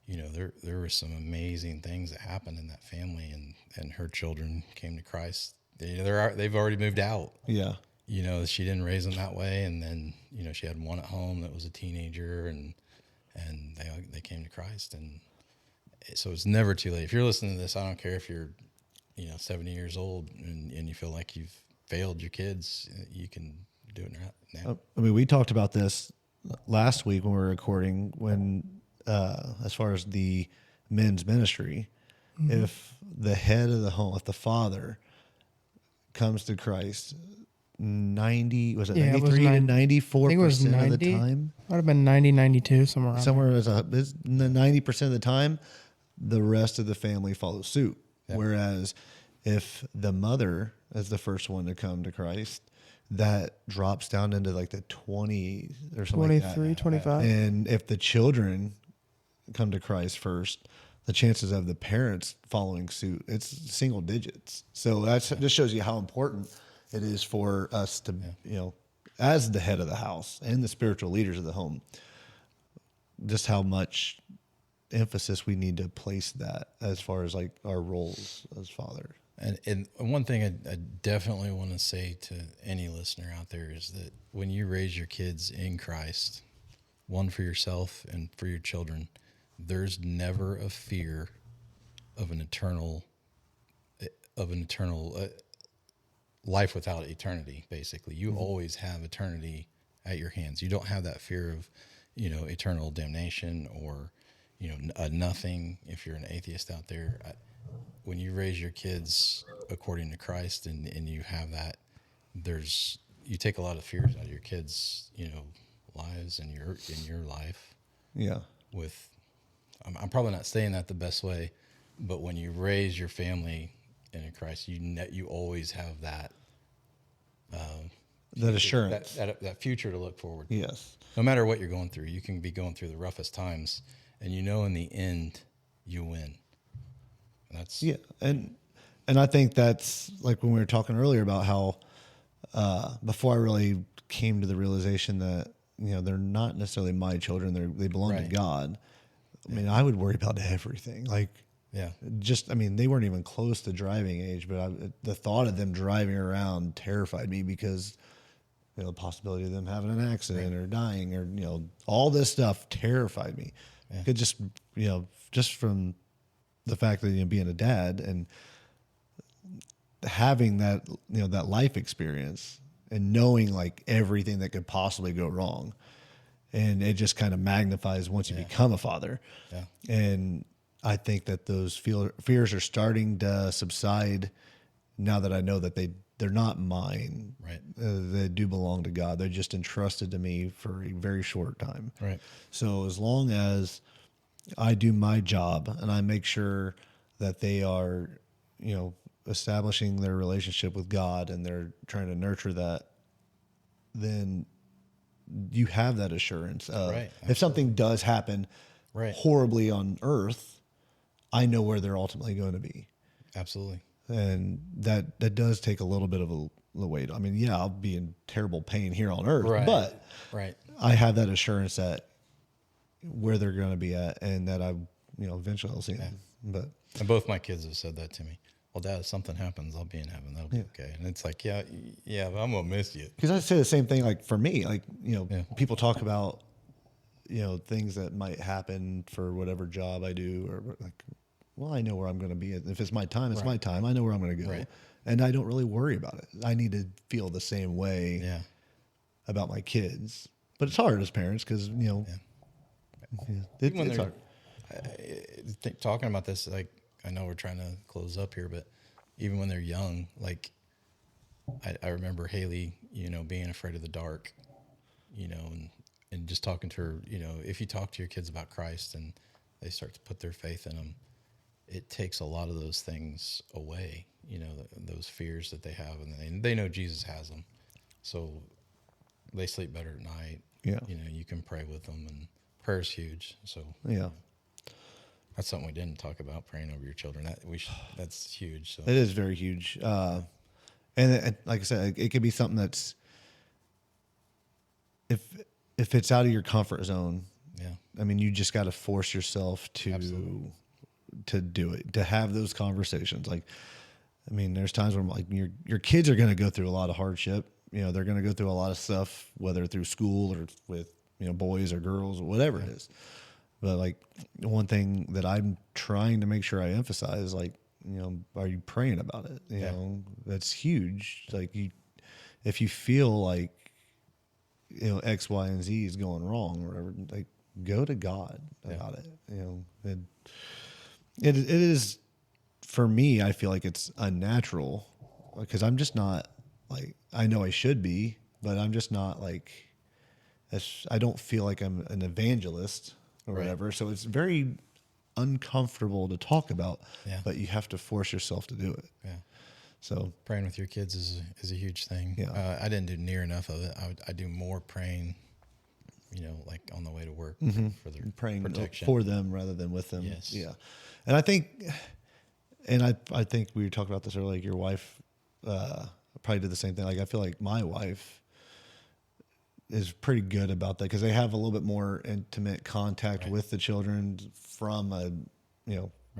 you know, there were some amazing things that happened in that family, and her children came to Christ. They've already moved out. Yeah. You know, she didn't raise them that way. And then, you know, she had one at home that was a teenager, and they came to Christ. And so it's never too late. If you're listening to this, I don't care if you're, you know, 70 years old and you feel like you've failed your kids, you can do it now. I mean, we talked about this last week when we were recording, when as far as the men's ministry, if the head of the home, if the father comes to Christ, 90 was it Yeah, it was 93 to 90 I think it was 94% of the 90. time? Might have been 90, 92, somewhere around Somewhere it's 90% of the time, the rest of the family follows suit. Yeah. Whereas if the mother is the first one to come to Christ, that drops down into like the 20 or there. something like 23, that. 25. And if the children come to Christ first, the chances of the parents following suit, it's single digits. So that's just shows you how important it is for us to, as the head of the house and the spiritual leaders of the home, just how much emphasis we need to place that as far as like our roles as fathers. And one thing I definitely want to say to any listener out there is that when you raise your kids in Christ, one for yourself and for your children, there's never a fear of an eternal life without eternity. Basically, you always have eternity at your hands. You don't have that fear of, eternal damnation or, nothing. If you're an atheist out there, when you raise your kids according to Christ and you have that, you take a lot of fears out of your kids, lives and in your life. Yeah. I'm probably not saying that the best way, but when you raise your family in Christ, you always have that That assurance. that future to look forward to. Yes. No matter what you're going through, you can be going through the roughest times, and in the end, you win. And that's and I think that's like when we were talking earlier about how before I really came to the realization that they're not necessarily my children; they belong to God. I mean, I would worry about everything. Like, they weren't even close to driving age, but the thought of them driving around terrified me because the possibility of them having an accident or dying or all this stuff terrified me. Yeah. Could just just from the fact that being a dad and having that that life experience and knowing like everything that could possibly go wrong, and it just kind of magnifies once you become a father. Yeah. And I think that those fears are starting to subside now that I know that they're not mine. Right. They do belong to God. They're just entrusted to me for a very short time. Right. So as long as I do my job and I make sure that they are, establishing their relationship with God and they're trying to nurture that, then you have that assurance of if something does happen horribly on earth, I know where they're ultimately going to be. Absolutely. And that does take a little bit of a weight. I mean, I'll be in terrible pain here on earth, but I have that assurance that where they're going to be at and that I, eventually I'll see them. And both my kids have said that to me. Well, Dad, if something happens, I'll be in heaven. That'll be okay. And it's like, but I'm going to miss you. Because I say the same thing, like for me, like, people talk about, things that might happen for whatever job I do or like, well, I know where I'm going to be. If it's my time, it's my time. I know where I'm going to go. Right. And I don't really worry about it. I need to feel the same way about my kids. But it's hard as parents because, it's hard. Talking about this, like, I know we're trying to close up here, but even when they're young, like, I remember Haley, being afraid of the dark, and just talking to her, if you talk to your kids about Christ and they start to put their faith in him, it takes a lot of those things away, those fears that they have, and they know Jesus has them. So they sleep better at night. Yeah. You can pray with them, and prayer is huge. So that's something we didn't talk about, praying over your children. That's huge. So it is very huge. And like I said, it could be something that's, if it's out of your comfort zone, I mean, you just got to force yourself to do it, to have those conversations. Like, I mean, there's times where like your kids are going to go through a lot of hardship. They're going to go through a lot of stuff, whether through school or with, boys or girls or whatever it is. But like one thing that I'm trying to make sure I emphasize, like, are you praying about it? You know, that's huge. Like if you feel like X, Y, and Z is going wrong or whatever, like go to God about it. It is, for me, I feel like it's unnatural because I'm just not like, I know I should be, but I'm just not like, I don't feel like I'm an evangelist or whatever. So it's very uncomfortable to talk about, but you have to force yourself to do it. Yeah. So praying with your kids is a huge thing. Yeah. I didn't do near enough of it. I do more praying, like on the way to work for their praying protection. for them rather than with them. Yes. Yeah. And I think we were talking about this earlier, like your wife probably did the same thing. Like I feel like my wife is pretty good about that because they have a little bit more intimate contact with the children from the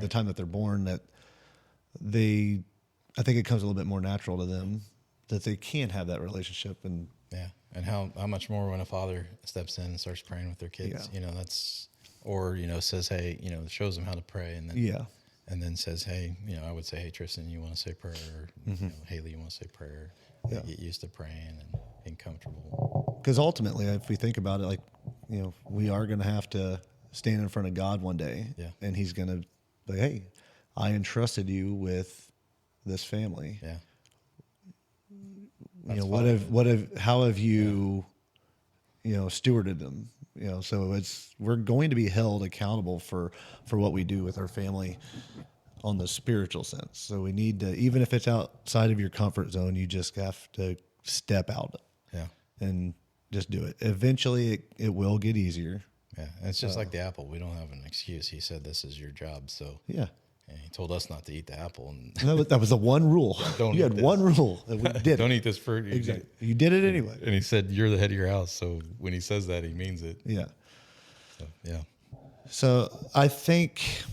time that they're born, that I think it comes a little bit more natural to them that they can have that relationship. And and how much more when a father steps in and starts praying with their kids, says, hey, shows them how to pray, and then and then says, hey, I would say, hey, Tristan, you want to say prayer, or Haley, you want to say prayer. Get used to praying and being comfortable. Because ultimately, if we think about it, like, we are going to have to stand in front of God one day, and He's going to be, hey, I entrusted you with this family. Yeah. How have you, stewarded them? So we're going to be held accountable for what we do with our family on the spiritual sense. So we need to, even if it's outside of your comfort zone, you just have to step out and just do it. Eventually it will get easier. Yeah. And it's just like the apple. We don't have an excuse. He said, this is your job. So and he told us not to eat the apple. And that was the one rule. You had one rule that we did. Don't eat this fruit. Exactly. You did it anyway. And he said, you're the head of your house. So when he says that, he means it. Yeah. So, yeah. So I think,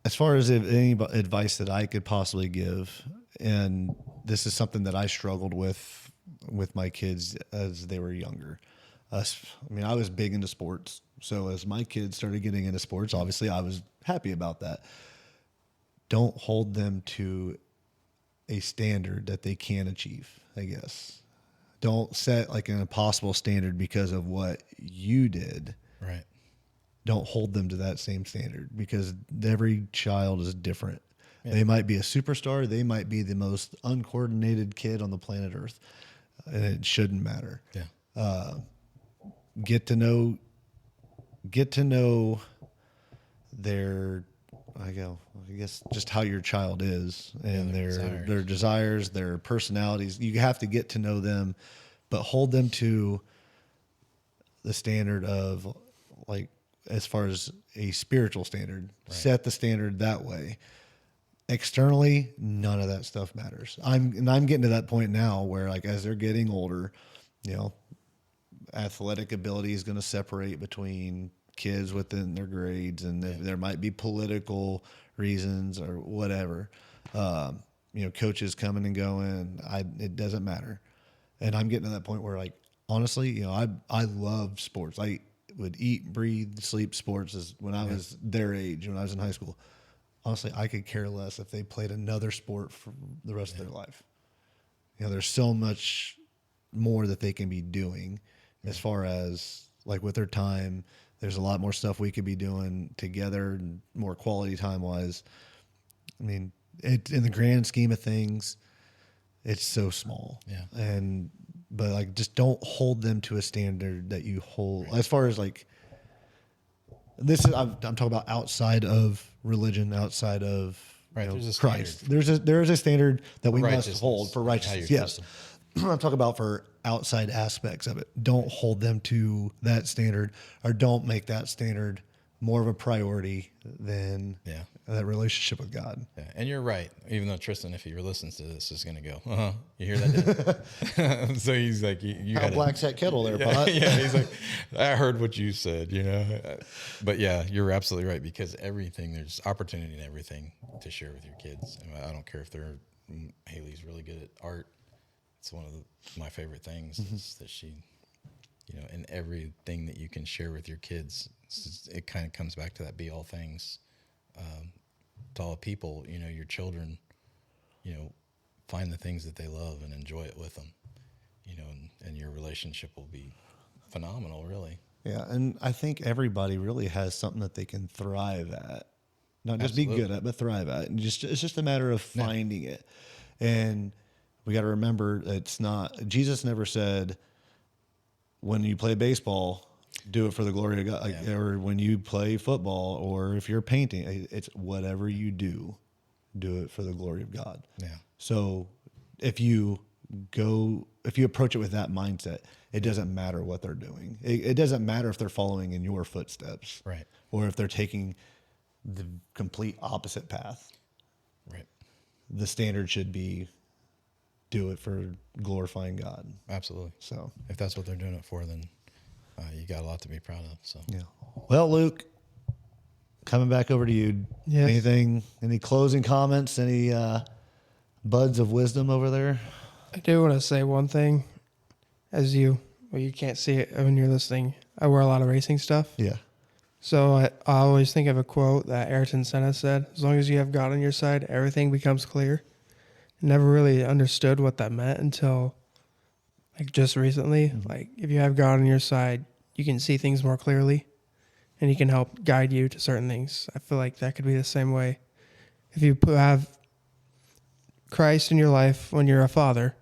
as far as any advice that I could possibly give, and this is something that I struggled with my kids as they were younger. I was big into sports. So as my kids started getting into sports, obviously I was happy about that. Don't hold them to a standard that they can't achieve, I guess. Don't set like an impossible standard because of what you did. Right. Don't hold them to that same standard because every child is different. Yeah. They might be a superstar. They might be the most uncoordinated kid on the planet Earth, and it shouldn't matter. Yeah. Get to know their, I guess just how your child is and their desires, their personalities. You have to get to know them, but hold them to the standard of, like, as far as a spiritual standard, set the standard that way. Externally, none of that stuff matters. I'm getting to that point now where, like, as they're getting older, athletic ability is going to separate between kids within their grades, and there might be political reasons or whatever. Coaches coming and going, it doesn't matter. And I'm getting to that point where, like, honestly, I love sports. I would eat, breathe, sleep sports as when I was their age, when I was in high school. Honestly, I could care less if they played another sport for the rest of their life. There's so much more that they can be doing as far as, like, with their time. There's a lot more stuff we could be doing together, and more quality time wise. I mean, in the grand scheme of things, it's so small. Yeah. But like, just don't hold them to a standard that you hold. As far as, like, I'm talking about outside of religion, outside of Christ. There is a standard that we must hold for righteousness. Yes. I'm talking about for outside aspects of it. Don't hold them to that standard, or don't make that standard more of a priority than that relationship with God. Yeah. And you're right. Even though Tristan, if he listens to this, is going to go, you hear that, Dad? So he's like, you got black's that kettle there, Pot? Yeah. He's like, I heard what you said, But yeah, you're absolutely right, because there's opportunity in everything to share with your kids. I don't care if Haley's really good at art. It's one of my favorite things is that she, in everything that you can share with your kids, it kind of comes back to that be all things to all people. Your children, find the things that they love and enjoy it with them. and your relationship will be phenomenal, really. Yeah, and I think everybody really has something that they can thrive at, not just be good at, but thrive at. And it's just a matter of finding it. And we got to remember, it's not. Jesus never said, when you play baseball, do it for the glory of God, or when you play football, or if you're painting. It's whatever you do it for the glory of God. Yeah. So if you approach it with that mindset, it doesn't matter what they're doing. It doesn't matter if they're following in your footsteps, Right. or if they're taking the complete opposite path. Right. The standard should be, do it for glorifying God. Absolutely. So if that's what they're doing it for, then you got a lot to be proud of. So yeah. Well, Luke, coming back over to you. Yes. Any closing comments? Any buds of wisdom over there? I do want to say one thing. You can't see it when you're listening. I wear a lot of racing stuff. Yeah. So I always think of a quote that Ayrton Senna said, as long as you have God on your side, everything becomes clear. Never really understood what that meant until just recently. Mm-hmm. If you have God on your side, you can see things more clearly and he can help guide you to certain things. I feel like that could be the same way. If you have Christ in your life when you're a father,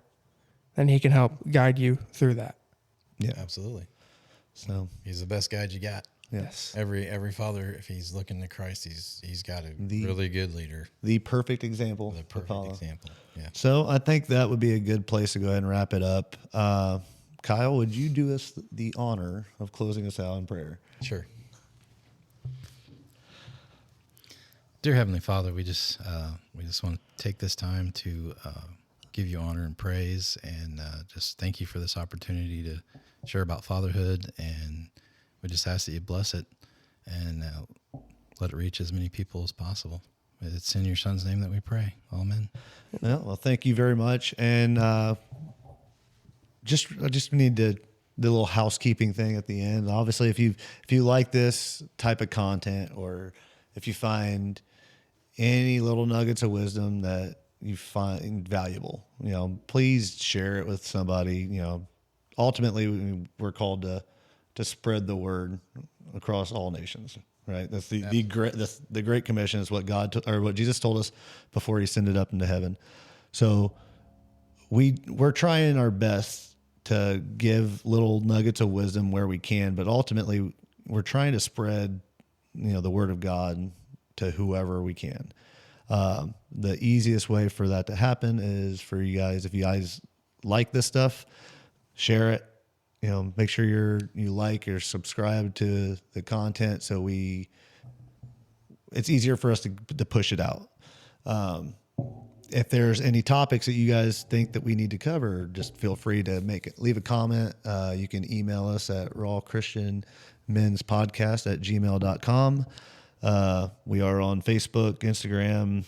then he can help guide you through that. Yeah. absolutely. So He's the best guide you got. yes. Every father, if he's looking to Christ, he's got a really good leader. The perfect example. The to perfect follow. example. Yeah. So I think that would be a good place to go ahead and wrap it up. Kyle, would you do us the honor of closing us out in prayer? Sure. Dear Heavenly Father, we just want to take this time to give you honor and praise, and just thank you for this opportunity to share about fatherhood. And we just ask that you bless it and let it reach as many people as possible. It's in your Son's name that we pray. Amen. Well, thank you very much. And I just need the little housekeeping thing at the end. Obviously, if you like this type of content, or if you find any little nuggets of wisdom that you find valuable, please share it with somebody. Ultimately, we're called to spread the word across all nations. Right. That's the Great Commission is what what Jesus told us before he ascended up into heaven. So we're trying our best to give little nuggets of wisdom where we can, but ultimately we're trying to spread, the word of God to whoever we can. The easiest way for that to happen is for you guys, if you guys like this stuff, share it. Make sure you like or subscribe to the content, so it's easier for us to push it out. If there's any topics that you guys think that we need to cover, just feel free to leave a comment. You can email us at rawchristianmenspodcast@gmail.com. We are on Facebook, Instagram,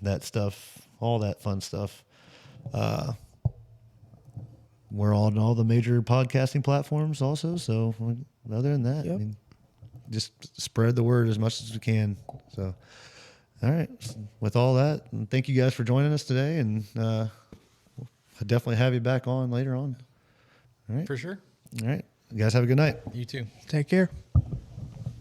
that stuff, all that fun stuff. We're on all the major podcasting platforms also. So other than that, Yep. just spread the word as much as we can. So, all right. With all that, thank you guys for joining us today. And I'll definitely have you back on later on. All right. For sure. All right. You guys have a good night. You too. Take care.